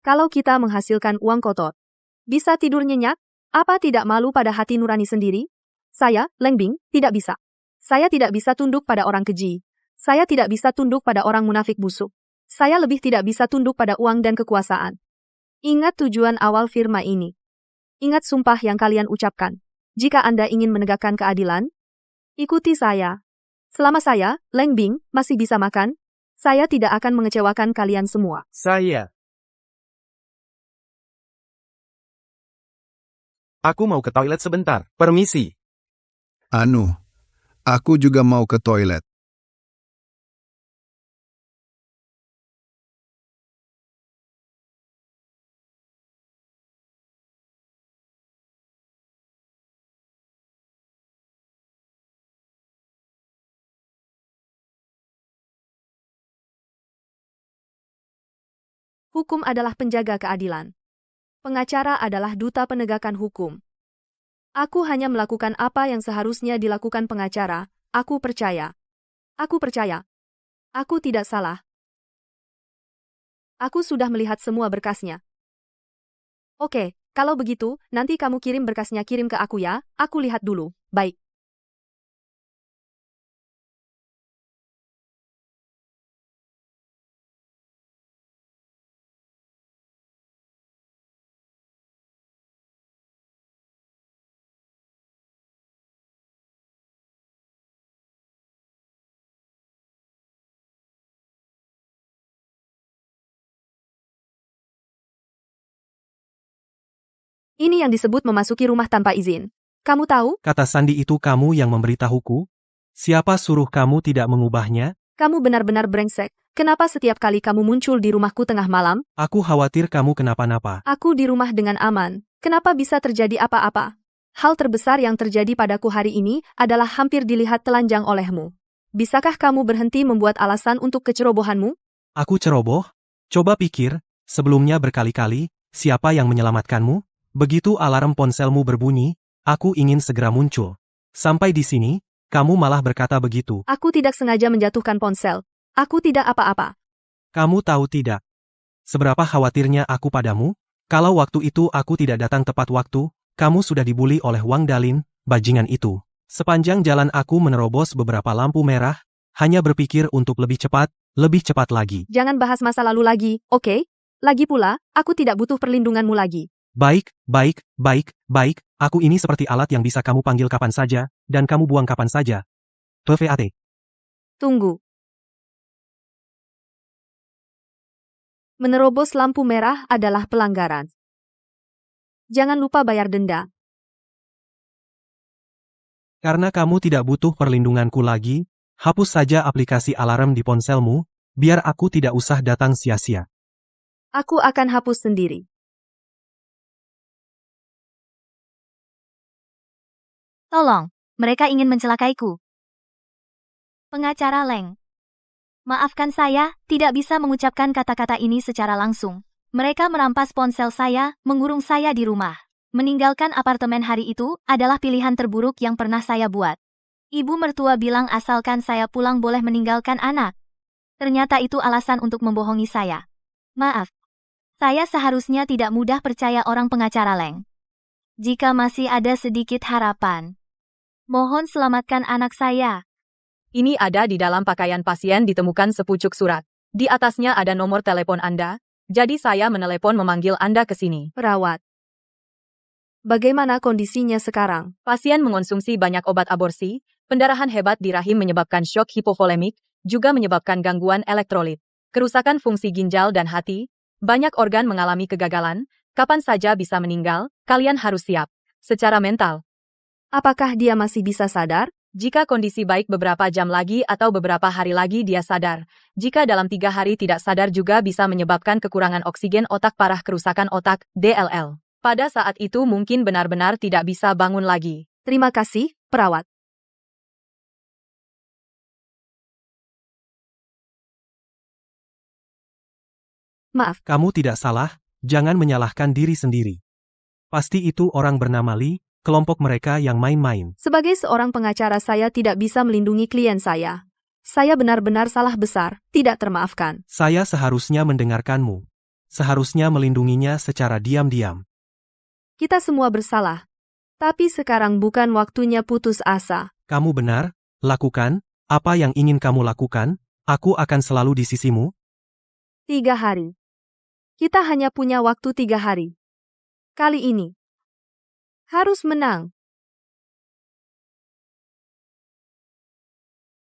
Kalau kita menghasilkan uang kotor, bisa tidur nyenyak? Apa tidak malu pada hati nurani sendiri? Saya, Leng Bing, tidak bisa. Saya tidak bisa tunduk pada orang keji. Saya tidak bisa tunduk pada orang munafik busuk. Saya lebih tidak bisa tunduk pada uang dan kekuasaan. Ingat tujuan awal firma ini. Ingat sumpah yang kalian ucapkan. Jika Anda ingin menegakkan keadilan, ikuti saya. Selama saya, Leng Bing, masih bisa makan, saya tidak akan mengecewakan kalian semua. Aku mau ke toilet sebentar. Permisi. Aku juga mau ke toilet. Hukum adalah penjaga keadilan. Pengacara adalah duta penegakan hukum. Aku hanya melakukan apa yang seharusnya dilakukan pengacara. Aku percaya. Aku percaya. Aku tidak salah. Aku sudah melihat semua berkasnya. Oke, kalau begitu, nanti kamu kirim berkasnya kirim ke aku ya. Aku lihat dulu. Baik. Ini yang disebut memasuki rumah tanpa izin. Kamu tahu? Kata Sandi itu kamu yang memberitahuku? Siapa suruh kamu tidak mengubahnya? Kamu benar-benar brengsek. Kenapa setiap kali kamu muncul di rumahku tengah malam? Aku khawatir kamu kenapa-napa. Aku di rumah dengan aman. Kenapa bisa terjadi apa-apa? Hal terbesar yang terjadi padaku hari ini adalah hampir dilihat telanjang olehmu. Bisakah kamu berhenti membuat alasan untuk kecerobohanmu? Aku ceroboh? Coba pikir, sebelumnya berkali-kali, siapa yang menyelamatkanmu? Begitu alarm ponselmu berbunyi, aku ingin segera muncul. Sampai di sini, kamu malah berkata begitu. Aku tidak sengaja menjatuhkan ponsel. Aku tidak apa-apa. Kamu tahu tidak? Seberapa khawatirnya aku padamu? Kalau waktu itu aku tidak datang tepat waktu, kamu sudah dibuli oleh Wang Dalin, bajingan itu. Sepanjang jalan aku menerobos beberapa lampu merah, hanya berpikir untuk lebih cepat lagi. Jangan bahas masa lalu lagi, oke? Lagi pula, aku tidak butuh perlindunganmu lagi. Baik, aku ini seperti alat yang bisa kamu panggil kapan saja, dan kamu buang kapan saja. PVAT. Tunggu. Menerobos lampu merah adalah pelanggaran. Jangan lupa bayar denda. Karena kamu tidak butuh perlindunganku lagi, hapus saja aplikasi alarm di ponselmu, biar aku tidak usah datang sia-sia. Aku akan hapus sendiri. Tolong, mereka ingin mencelakaiku. Pengacara Leng. Maafkan saya, tidak bisa mengucapkan kata-kata ini secara langsung. Mereka merampas ponsel saya, mengurung saya di rumah. Meninggalkan apartemen hari itu adalah pilihan terburuk yang pernah saya buat. Ibu mertua bilang asalkan saya pulang boleh meninggalkan anak. Ternyata itu alasan untuk membohongi saya. Maaf. Saya seharusnya tidak mudah percaya orang pengacara Leng. Jika masih ada sedikit harapan, mohon selamatkan anak saya. Ini ada di dalam pakaian pasien ditemukan sepucuk surat. Di atasnya ada nomor telepon Anda, jadi saya menelepon memanggil Anda ke sini. Perawat. Bagaimana kondisinya sekarang? Pasien mengonsumsi banyak obat aborsi, pendarahan hebat di rahim menyebabkan syok hipovolemik, juga menyebabkan gangguan elektrolit, kerusakan fungsi ginjal dan hati, banyak organ mengalami kegagalan, kapan saja bisa meninggal, kalian harus siap. Secara mental. Apakah dia masih bisa sadar? Jika kondisi baik beberapa jam lagi atau beberapa hari lagi dia sadar. Jika dalam 3 hari tidak sadar juga bisa menyebabkan kekurangan oksigen otak parah kerusakan otak, DLL. Pada saat itu mungkin benar-benar tidak bisa bangun lagi. Terima kasih, perawat. Maaf. Kamu tidak salah, jangan menyalahkan diri sendiri. Pasti itu orang bernama Lee, kelompok mereka yang main-main. Sebagai seorang pengacara saya tidak bisa melindungi klien saya. Saya benar-benar salah besar, tidak termaafkan. Saya seharusnya mendengarkanmu. Seharusnya melindunginya secara diam-diam. Kita semua bersalah. Tapi sekarang bukan waktunya putus asa. Kamu benar, lakukan, apa yang ingin kamu lakukan, aku akan selalu di sisimu. 3 hari. Kita hanya punya waktu 3 hari. Kali ini. Harus menang.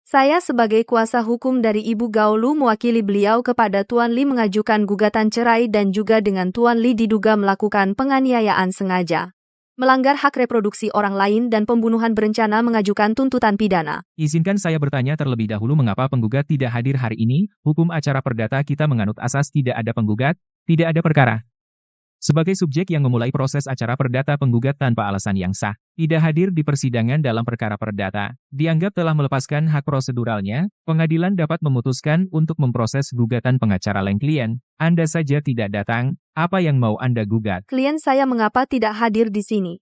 Saya sebagai kuasa hukum dari Ibu Gaolu mewakili beliau kepada Tuan Lee mengajukan gugatan cerai dan juga dengan Tuan Lee diduga melakukan penganiayaan sengaja, melanggar hak reproduksi orang lain dan pembunuhan berencana mengajukan tuntutan pidana. Izinkan saya bertanya terlebih dahulu mengapa penggugat tidak hadir hari ini. Hukum acara perdata kita menganut asas tidak ada penggugat, tidak ada perkara. Sebagai subjek yang memulai proses acara perdata penggugat tanpa alasan yang sah, tidak hadir di persidangan dalam perkara perdata, dianggap telah melepaskan hak proseduralnya, pengadilan dapat memutuskan untuk memproses gugatan pengacara Leng klien. Anda saja tidak datang, apa yang mau Anda gugat? Klien saya mengapa tidak hadir di sini?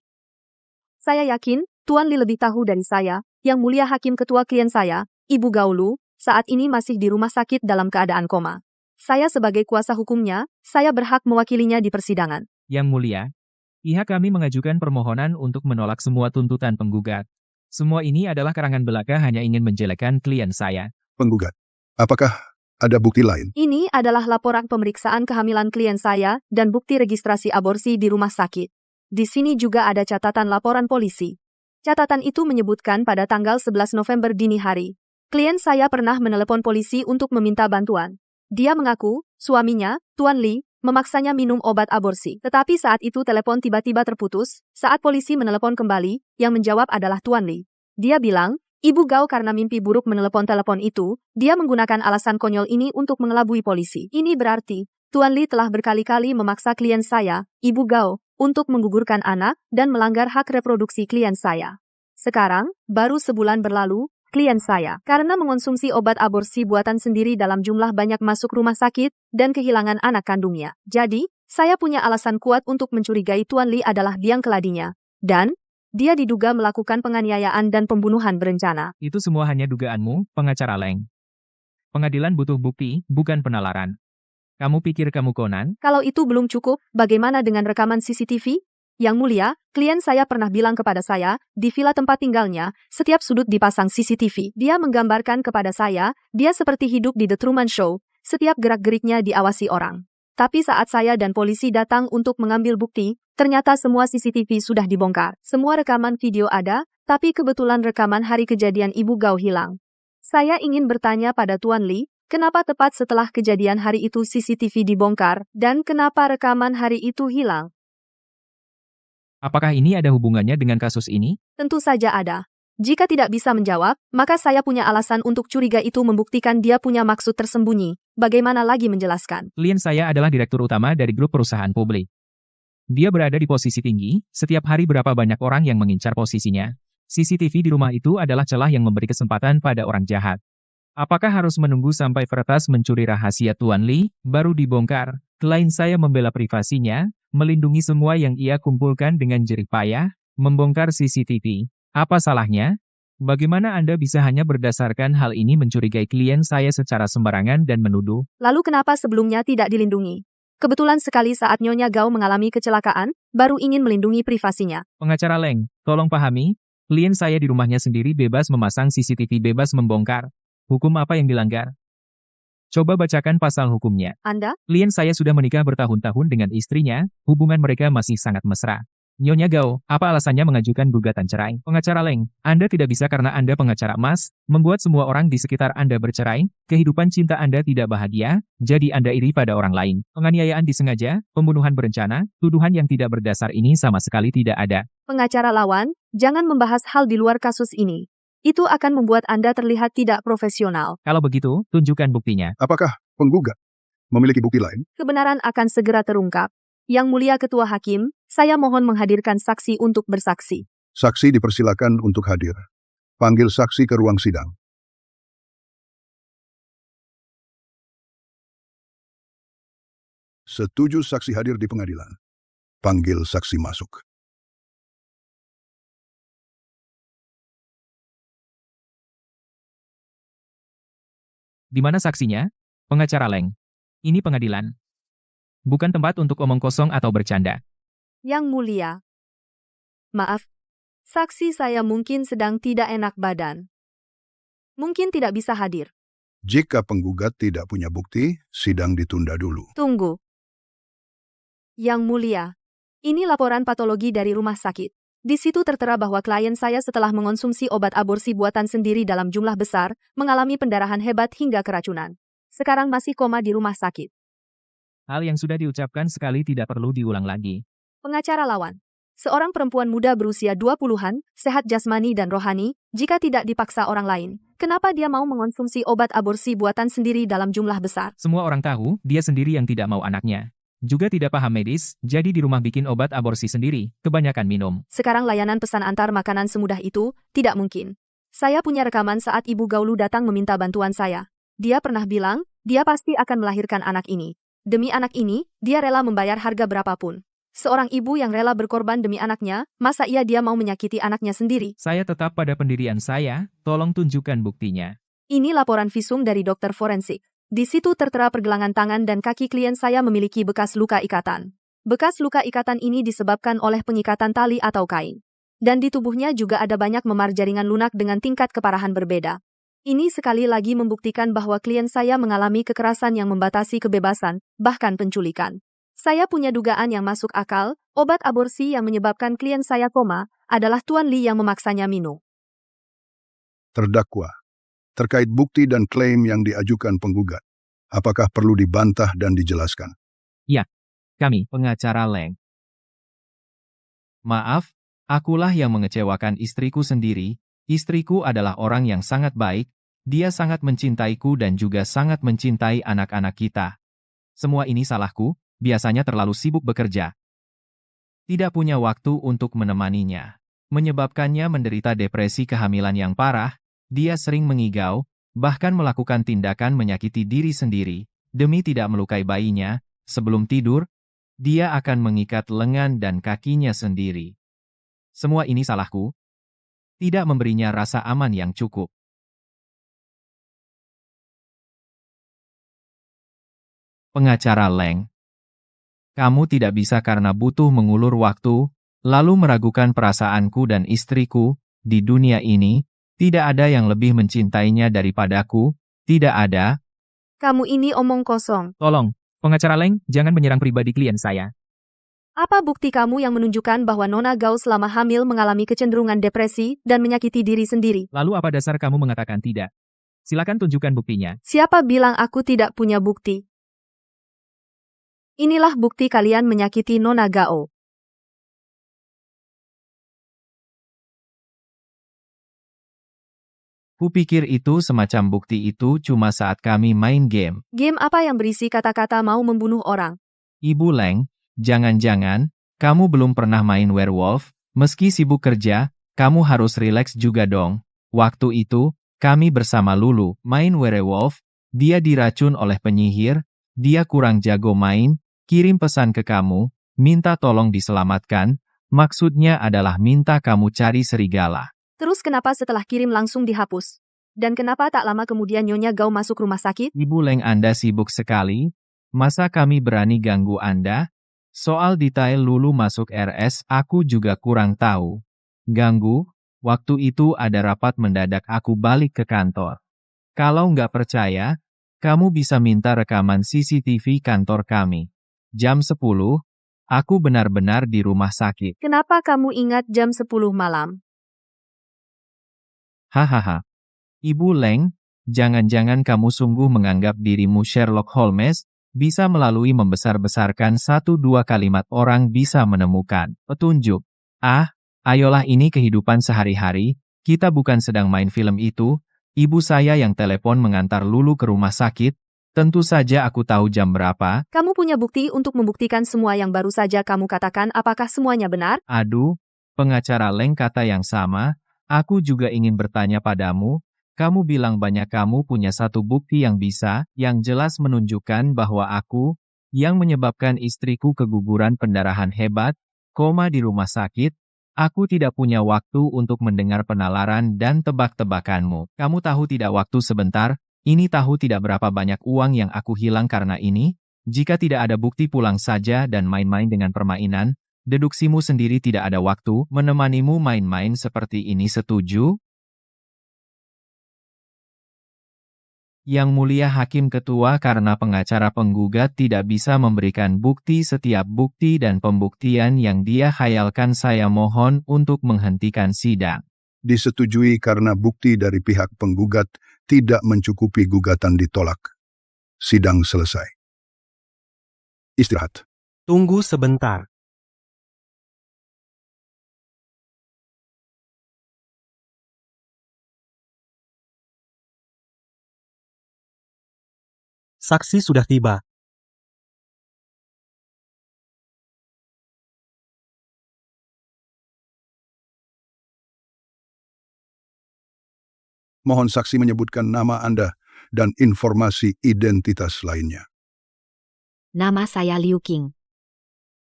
Saya yakin, Tuan Lee lebih tahu dari saya, Yang Mulia Hakim Ketua klien saya, Ibu Gaolu, saat ini masih di rumah sakit dalam keadaan koma. Saya sebagai kuasa hukumnya, saya berhak mewakilinya di persidangan. Yang Mulia, pihak kami mengajukan permohonan untuk menolak semua tuntutan penggugat. Semua ini adalah karangan belaka hanya ingin menjelekkan klien saya. Penggugat, apakah ada bukti lain? Ini adalah laporan pemeriksaan kehamilan klien saya dan bukti registrasi aborsi di rumah sakit. Di sini juga ada catatan laporan polisi. Catatan itu menyebutkan pada tanggal 11 November dini hari, klien saya pernah menelepon polisi untuk meminta bantuan. Dia mengaku, suaminya, Tuan Lee, memaksanya minum obat aborsi. Tetapi saat itu telepon tiba-tiba terputus, saat polisi menelepon kembali, yang menjawab adalah Tuan Lee. Dia bilang, Ibu Gao karena mimpi buruk menelepon telepon itu, dia menggunakan alasan konyol ini untuk mengelabui polisi. Ini berarti, Tuan Lee telah berkali-kali memaksa klien saya, Ibu Gao, untuk menggugurkan anak dan melanggar hak reproduksi klien saya. Sekarang, baru sebulan berlalu, klien saya, karena mengonsumsi obat aborsi buatan sendiri dalam jumlah banyak masuk rumah sakit dan kehilangan anak kandungnya. Jadi, saya punya alasan kuat untuk mencurigai Tuan Lee adalah biang keladinya. Dan, dia diduga melakukan penganiayaan dan pembunuhan berencana. Itu semua hanya dugaanmu, pengacara Leng. Pengadilan butuh bukti, bukan penalaran. Kamu pikir kamu Conan? Kalau itu belum cukup, bagaimana dengan rekaman CCTV? Yang mulia, klien saya pernah bilang kepada saya, di villa tempat tinggalnya, setiap sudut dipasang CCTV. Dia menggambarkan kepada saya, dia seperti hidup di The Truman Show, setiap gerak-geriknya diawasi orang. Tapi saat saya dan polisi datang untuk mengambil bukti, ternyata semua CCTV sudah dibongkar. Semua rekaman video ada, tapi kebetulan rekaman hari kejadian Ibu Gao hilang. Saya ingin bertanya pada Tuan Lee, kenapa tepat setelah kejadian hari itu CCTV dibongkar, dan kenapa rekaman hari itu hilang? Apakah ini ada hubungannya dengan kasus ini? Tentu saja ada. Jika tidak bisa menjawab, maka saya punya alasan untuk curiga itu membuktikan dia punya maksud tersembunyi. Bagaimana lagi menjelaskan? Klien saya adalah direktur utama dari grup perusahaan publik. Dia berada di posisi tinggi, setiap hari berapa banyak orang yang mengincar posisinya. CCTV di rumah itu adalah celah yang memberi kesempatan pada orang jahat. Apakah harus menunggu sampai peretas mencuri rahasia Tuan Lee, baru dibongkar? Klien saya membela privasinya, melindungi semua yang ia kumpulkan dengan jerih payah, membongkar CCTV. Apa salahnya? Bagaimana Anda bisa hanya berdasarkan hal ini mencurigai klien saya secara sembarangan dan menuduh? Lalu kenapa sebelumnya tidak dilindungi? Kebetulan sekali saat Nyonya Gao mengalami kecelakaan, baru ingin melindungi privasinya. Pengacara Leng, tolong pahami, klien saya di rumahnya sendiri bebas memasang CCTV, bebas membongkar. Hukum apa yang dilanggar? Coba bacakan pasal hukumnya. Anda? Klien saya sudah menikah bertahun-tahun dengan istrinya, hubungan mereka masih sangat mesra. Nyonya Gao, apa alasannya mengajukan gugatan cerai? Pengacara Leng, Anda tidak bisa karena Anda pengacara emas, membuat semua orang di sekitar Anda bercerai, kehidupan cinta Anda tidak bahagia, jadi Anda iri pada orang lain. Penganiayaan disengaja, pembunuhan berencana, tuduhan yang tidak berdasar ini sama sekali tidak ada. Pengacara lawan, jangan membahas hal di luar kasus ini. Itu akan membuat Anda terlihat tidak profesional. Kalau begitu, tunjukkan buktinya. Apakah penggugat memiliki bukti lain? Kebenaran akan segera terungkap. Yang mulia Ketua Hakim, saya mohon menghadirkan saksi untuk bersaksi. Saksi dipersilakan untuk hadir. Panggil saksi ke ruang sidang. Setuju saksi hadir di pengadilan. Panggil saksi masuk. Di mana saksinya? Pengacara Leng. Ini pengadilan. Bukan tempat untuk omong kosong atau bercanda. Yang mulia. Maaf, saksi saya mungkin sedang tidak enak badan. Mungkin tidak bisa hadir. Jika penggugat tidak punya bukti, sidang ditunda dulu. Tunggu. Yang mulia, ini laporan patologi dari rumah sakit. Di situ tertera bahwa klien saya setelah mengonsumsi obat aborsi buatan sendiri dalam jumlah besar, mengalami pendarahan hebat hingga keracunan. Sekarang masih koma di rumah sakit. Hal yang sudah diucapkan sekali tidak perlu diulang lagi. Pengacara lawan. Seorang perempuan muda berusia 20-an, sehat jasmani dan rohani, jika tidak dipaksa orang lain, kenapa dia mau mengonsumsi obat aborsi buatan sendiri dalam jumlah besar? Semua orang tahu, dia sendiri yang tidak mau anaknya. Juga tidak paham medis, jadi di rumah bikin obat aborsi sendiri, kebanyakan minum. Sekarang layanan pesan antar makanan semudah itu, tidak mungkin. Saya punya rekaman saat Ibu Gaulu datang meminta bantuan saya. Dia pernah bilang, dia pasti akan melahirkan anak ini. Demi anak ini, dia rela membayar harga berapapun. Seorang ibu yang rela berkorban demi anaknya, masa dia mau menyakiti anaknya sendiri? Saya tetap pada pendirian saya, tolong tunjukkan buktinya. Ini laporan visum dari dokter forensik. Di situ tertera pergelangan tangan dan kaki klien saya memiliki bekas luka ikatan. Bekas luka ikatan ini disebabkan oleh pengikatan tali atau kain. Dan di tubuhnya juga ada banyak memar jaringan lunak dengan tingkat keparahan berbeda. Ini sekali lagi membuktikan bahwa klien saya mengalami kekerasan yang membatasi kebebasan, bahkan penculikan. Saya punya dugaan yang masuk akal, obat aborsi yang menyebabkan klien saya koma, adalah Tuan Lee yang memaksanya minum. Terdakwa, terkait bukti dan klaim yang diajukan penggugat, apakah perlu dibantah dan dijelaskan? Ya, kami, pengacara Leng. Maaf, akulah yang mengecewakan istriku sendiri. Istriku adalah orang yang sangat baik, dia sangat mencintaiku dan juga sangat mencintai anak-anak kita. Semua ini salahku, biasanya terlalu sibuk bekerja. Tidak punya waktu untuk menemaninya. Menyebabkannya menderita depresi kehamilan yang parah, dia sering mengigau, bahkan melakukan tindakan menyakiti diri sendiri, demi tidak melukai bayinya. Sebelum tidur, dia akan mengikat lengan dan kakinya sendiri. Semua ini salahku. Tidak memberinya rasa aman yang cukup. Pengacara Leng. Kamu tidak bisa karena butuh mengulur waktu, lalu meragukan perasaanku dan istriku. Di dunia ini, tidak ada yang lebih mencintainya daripadaku, tidak ada. Kamu ini omong kosong. Tolong, pengacara Leng, jangan menyerang pribadi klien saya. Apa bukti kamu yang menunjukkan bahwa Nona Gao selama hamil mengalami kecenderungan depresi dan menyakiti diri sendiri? Lalu apa dasar kamu mengatakan tidak? Silakan tunjukkan buktinya. Siapa bilang aku tidak punya bukti? Inilah bukti kalian menyakiti Nona Gao. Kupikir itu semacam bukti itu cuma saat kami main game. Game apa yang berisi kata-kata mau membunuh orang? Ibu Leng, jangan-jangan, kamu belum pernah main werewolf, meski sibuk kerja, kamu harus rileks juga dong. Waktu itu, kami bersama Lulu main werewolf, dia diracun oleh penyihir, dia kurang jago main, kirim pesan ke kamu, minta tolong diselamatkan, maksudnya adalah minta kamu cari serigala. Terus kenapa setelah kirim langsung dihapus? Dan kenapa tak lama kemudian Nyonya Gao masuk rumah sakit? Ibu Leng, Anda sibuk sekali, masa kami berani ganggu Anda? Soal detail Lulu masuk RS, aku juga kurang tahu. Ganggu? Waktu itu ada rapat mendadak aku balik ke kantor. Kalau nggak percaya, kamu bisa minta rekaman CCTV kantor kami. Jam 10, aku benar-benar di rumah sakit. Kenapa kamu ingat jam 10 malam? Hahaha. Ibu Leng, jangan-jangan kamu sungguh menganggap dirimu Sherlock Holmes, bisa melalui membesar-besarkan 1-2 kalimat orang bisa menemukan petunjuk. Ah, ayolah, ini kehidupan sehari-hari, kita bukan sedang main film itu. Ibu saya yang telepon mengantar Lulu ke rumah sakit, tentu saja aku tahu jam berapa. Kamu punya bukti untuk membuktikan semua yang baru saja kamu katakan, apakah semuanya benar? Aduh, pengacara Leng, kata yang sama, aku juga ingin bertanya padamu. Kamu bilang banyak, kamu punya satu bukti yang bisa, yang jelas menunjukkan bahwa aku, yang menyebabkan istriku keguguran pendarahan hebat, di rumah sakit. Aku tidak punya waktu untuk mendengar penalaran dan tebak-tebakanmu. Kamu tahu tidak, waktu sebentar, ini tahu tidak berapa banyak uang yang aku hilang karena ini? Jika tidak ada bukti, pulang saja dan main-main dengan permainan. Deduksimu sendiri tidak ada waktu menemanimu main-main seperti ini, setuju? Yang Mulia Hakim Ketua, karena pengacara penggugat tidak bisa memberikan bukti, setiap bukti dan pembuktian yang dia khayalkan, saya mohon untuk menghentikan sidang. Disetujui karena bukti dari pihak penggugat tidak mencukupi, gugatan ditolak. Sidang selesai. Istirahat. Tunggu sebentar. Saksi sudah tiba. Mohon saksi menyebutkan nama Anda dan informasi identitas lainnya. Nama saya Liu Qing.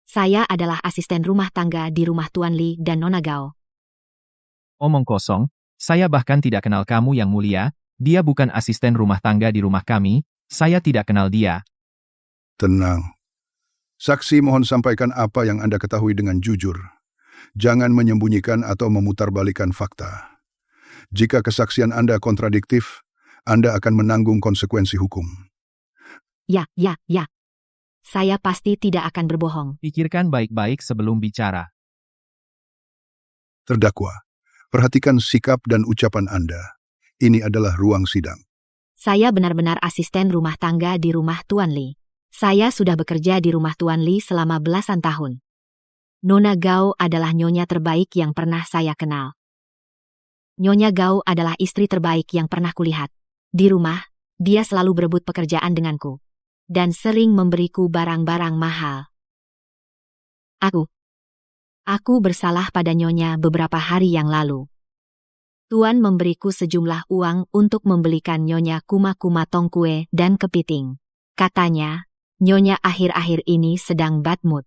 Saya adalah asisten rumah tangga di rumah Tuan Li dan Nona Gao. Omong kosong, saya bahkan tidak kenal kamu, Yang Mulia. Dia bukan asisten rumah tangga di rumah kami, saya tidak kenal dia. Tenang. Saksi mohon sampaikan apa yang Anda ketahui dengan jujur. Jangan menyembunyikan atau memutarbalikkan fakta. Jika kesaksian Anda kontradiktif, Anda akan menanggung konsekuensi hukum. Ya. Saya pasti tidak akan berbohong. Pikirkan baik-baik sebelum bicara. Terdakwa, perhatikan sikap dan ucapan Anda. Ini adalah ruang sidang. Saya benar-benar asisten rumah tangga di rumah Tuan Li. Saya sudah bekerja di rumah Tuan Li selama belasan tahun. Nona Gao adalah nyonya terbaik yang pernah saya kenal. Nyonya Gao adalah istri terbaik yang pernah kulihat. Di rumah, dia selalu berebut pekerjaan denganku. Dan sering memberiku barang-barang mahal. Aku bersalah pada nyonya beberapa hari yang lalu. Tuan memberiku sejumlah uang untuk membelikan nyonya kuma-kuma tongkue dan kepiting. Katanya, nyonya akhir-akhir ini sedang bad mood.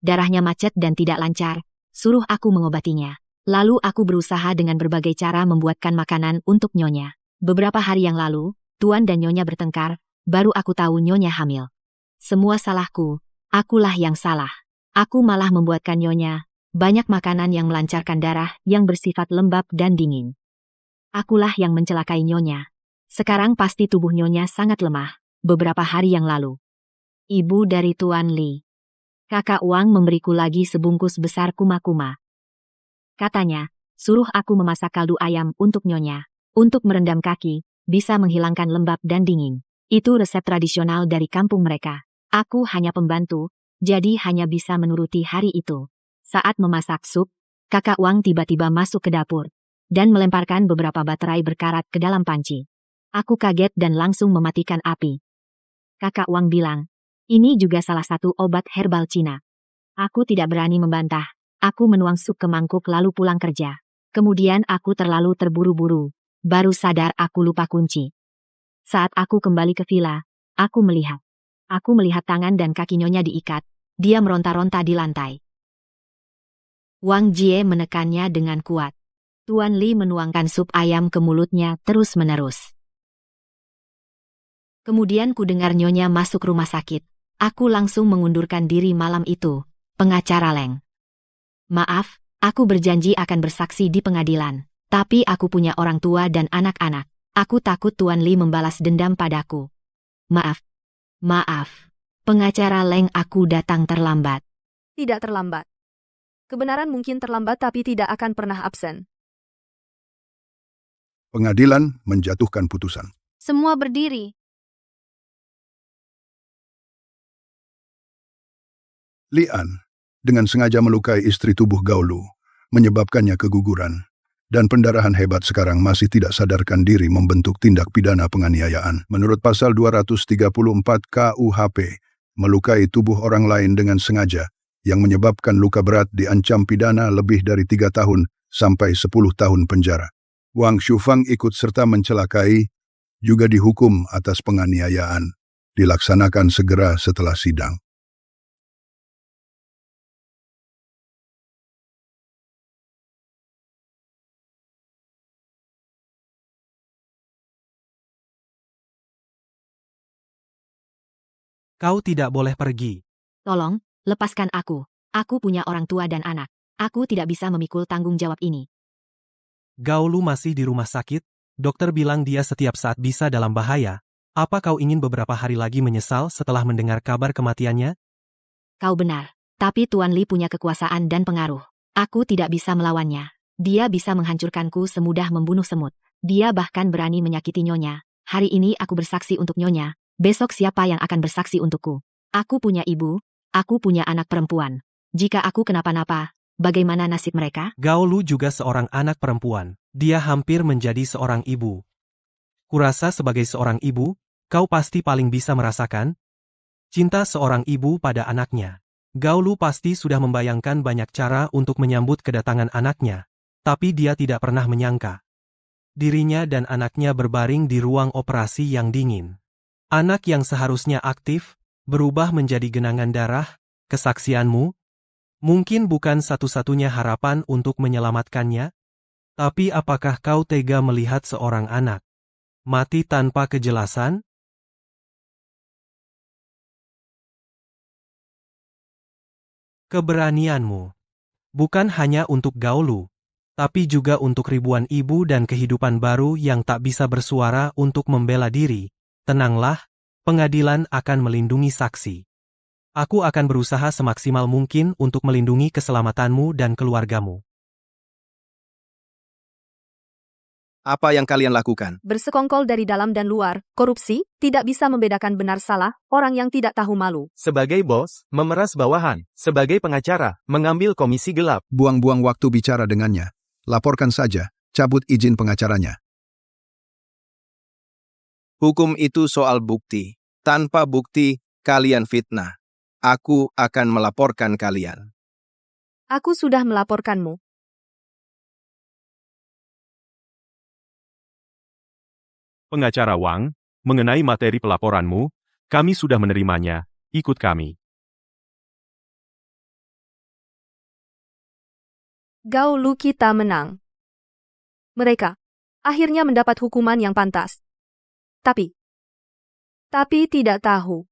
Darahnya macet dan tidak lancar, suruh aku mengobatinya. Lalu aku berusaha dengan berbagai cara membuatkan makanan untuk nyonya. Beberapa hari yang lalu, Tuan dan nyonya bertengkar, baru aku tahu nyonya hamil. Semua salahku. Akulah yang salah. Aku malah membuatkan Nyonya banyak makanan yang melancarkan darah yang bersifat lembab dan dingin. Akulah yang mencelakai Nyonya. Sekarang pasti tubuh Nyonya sangat lemah. Beberapa hari yang lalu. Ibu dari Tuan Li. Kakak Wang memberiku lagi sebungkus besar kuma-kuma. Katanya, suruh aku memasak kaldu ayam untuk Nyonya. Untuk merendam kaki, bisa menghilangkan lembab dan dingin. Itu resep tradisional dari kampung mereka. Aku hanya pembantu, jadi hanya bisa menuruti hari itu. Saat memasak sup, kakak Wang tiba-tiba masuk ke dapur dan melemparkan beberapa baterai berkarat ke dalam panci. Aku kaget dan langsung mematikan api. Kakak Wang bilang, ini juga salah satu obat herbal Cina. Aku tidak berani membantah. Aku menuang sup ke mangkuk lalu pulang kerja. Kemudian aku terlalu terburu-buru. Baru sadar aku lupa kunci. Saat aku kembali ke villa, aku melihat. Aku melihat tangan dan kaki Nyonya diikat. Dia meronta-ronta di lantai. Wang Jie menekannya dengan kuat. Tuan Li menuangkan sup ayam ke mulutnya terus-menerus. Kemudian ku dengar Nyonya masuk rumah sakit. Aku langsung mengundurkan diri malam itu. Pengacara Leng. Maaf, aku berjanji akan bersaksi di pengadilan. Tapi aku punya orang tua dan anak-anak. Aku takut Tuan Li membalas dendam padaku. Maaf. Maaf. Pengacara Leng, aku datang terlambat. Tidak terlambat. Kebenaran mungkin terlambat tapi tidak akan pernah absen. Pengadilan menjatuhkan putusan. Semua berdiri. Li An, dengan sengaja melukai istri tubuh Gaolu, menyebabkannya keguguran, dan pendarahan hebat sekarang masih tidak sadarkan diri membentuk tindak pidana penganiayaan. Menurut pasal 234 KUHP, melukai tubuh orang lain dengan sengaja, yang menyebabkan luka berat diancam pidana lebih dari 3 tahun sampai 10 tahun penjara. Wang Shufang ikut serta mencelakai, juga dihukum atas penganiayaan, dilaksanakan segera setelah sidang. Kau tidak boleh pergi. Tolong, lepaskan aku. Aku punya orang tua dan anak. Aku tidak bisa memikul tanggung jawab ini. Gaolu masih di rumah sakit, dokter bilang dia setiap saat bisa dalam bahaya. Apa kau ingin beberapa hari lagi menyesal setelah mendengar kabar kematiannya? Kau benar. Tapi Tuan Li punya kekuasaan dan pengaruh. Aku tidak bisa melawannya. Dia bisa menghancurkanku semudah membunuh semut. Dia bahkan berani menyakiti Nyonya. Hari ini aku bersaksi untuk Nyonya. Besok siapa yang akan bersaksi untukku? Aku punya ibu, aku punya anak perempuan. Jika aku kenapa-napa, bagaimana nasib mereka? Gaolu juga seorang anak perempuan. Dia hampir menjadi seorang ibu. Kurasa sebagai seorang ibu, kau pasti paling bisa merasakan cinta seorang ibu pada anaknya. Gaolu pasti sudah membayangkan banyak cara untuk menyambut kedatangan anaknya. Tapi dia tidak pernah menyangka. Dirinya dan anaknya berbaring di ruang operasi yang dingin. Anak yang seharusnya aktif, berubah menjadi genangan darah. Kesaksianmu mungkin bukan satu-satunya harapan untuk menyelamatkannya. Tapi apakah kau tega melihat seorang anak mati tanpa kejelasan? Keberanianmu bukan hanya untuk Gaolu, tapi juga untuk ribuan ibu dan kehidupan baru yang tak bisa bersuara untuk membela diri. Tenanglah, pengadilan akan melindungi saksi. Aku akan berusaha semaksimal mungkin untuk melindungi keselamatanmu dan keluargamu. Apa yang kalian lakukan? Bersekongkol dari dalam dan luar, korupsi, tidak bisa membedakan benar salah, orang yang tidak tahu malu. Sebagai bos, memeras bawahan. Sebagai pengacara, mengambil komisi gelap. Buang-buang waktu bicara dengannya. Laporkan saja, cabut izin pengacaranya. Hukum itu soal bukti. Tanpa bukti, kalian fitnah. Aku akan melaporkan kalian. Aku sudah melaporkanmu. Pengacara Wang, mengenai materi pelaporanmu, kami sudah menerimanya, ikut kami. Gaolu kita menang. Mereka akhirnya mendapat hukuman yang pantas. Tapi tidak tahu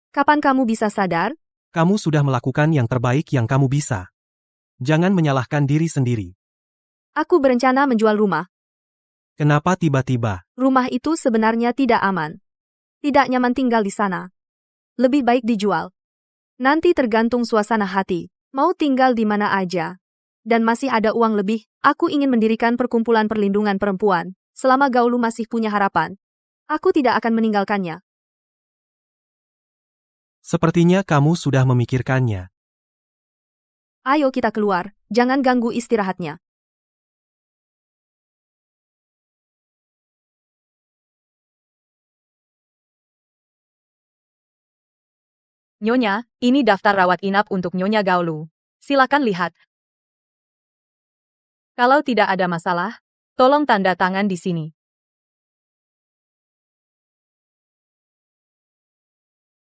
Kapan kamu bisa sadar? Kamu sudah melakukan yang terbaik yang kamu bisa. Jangan menyalahkan diri sendiri. Aku berencana menjual rumah. Kenapa tiba-tiba? Rumah itu sebenarnya tidak aman. Tidak nyaman tinggal di sana. Lebih baik dijual. Nanti tergantung suasana hati. Mau tinggal di mana aja. Dan masih ada uang lebih, aku ingin mendirikan perkumpulan perlindungan perempuan. Selama Gaulu masih punya harapan, aku tidak akan meninggalkannya. Sepertinya kamu sudah memikirkannya. Ayo kita keluar, jangan ganggu istirahatnya. Nyonya, ini daftar rawat inap untuk Nyonya Gaulu. Silakan lihat. Kalau tidak ada masalah, tolong tanda tangan di sini.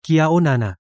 Kiao Nana.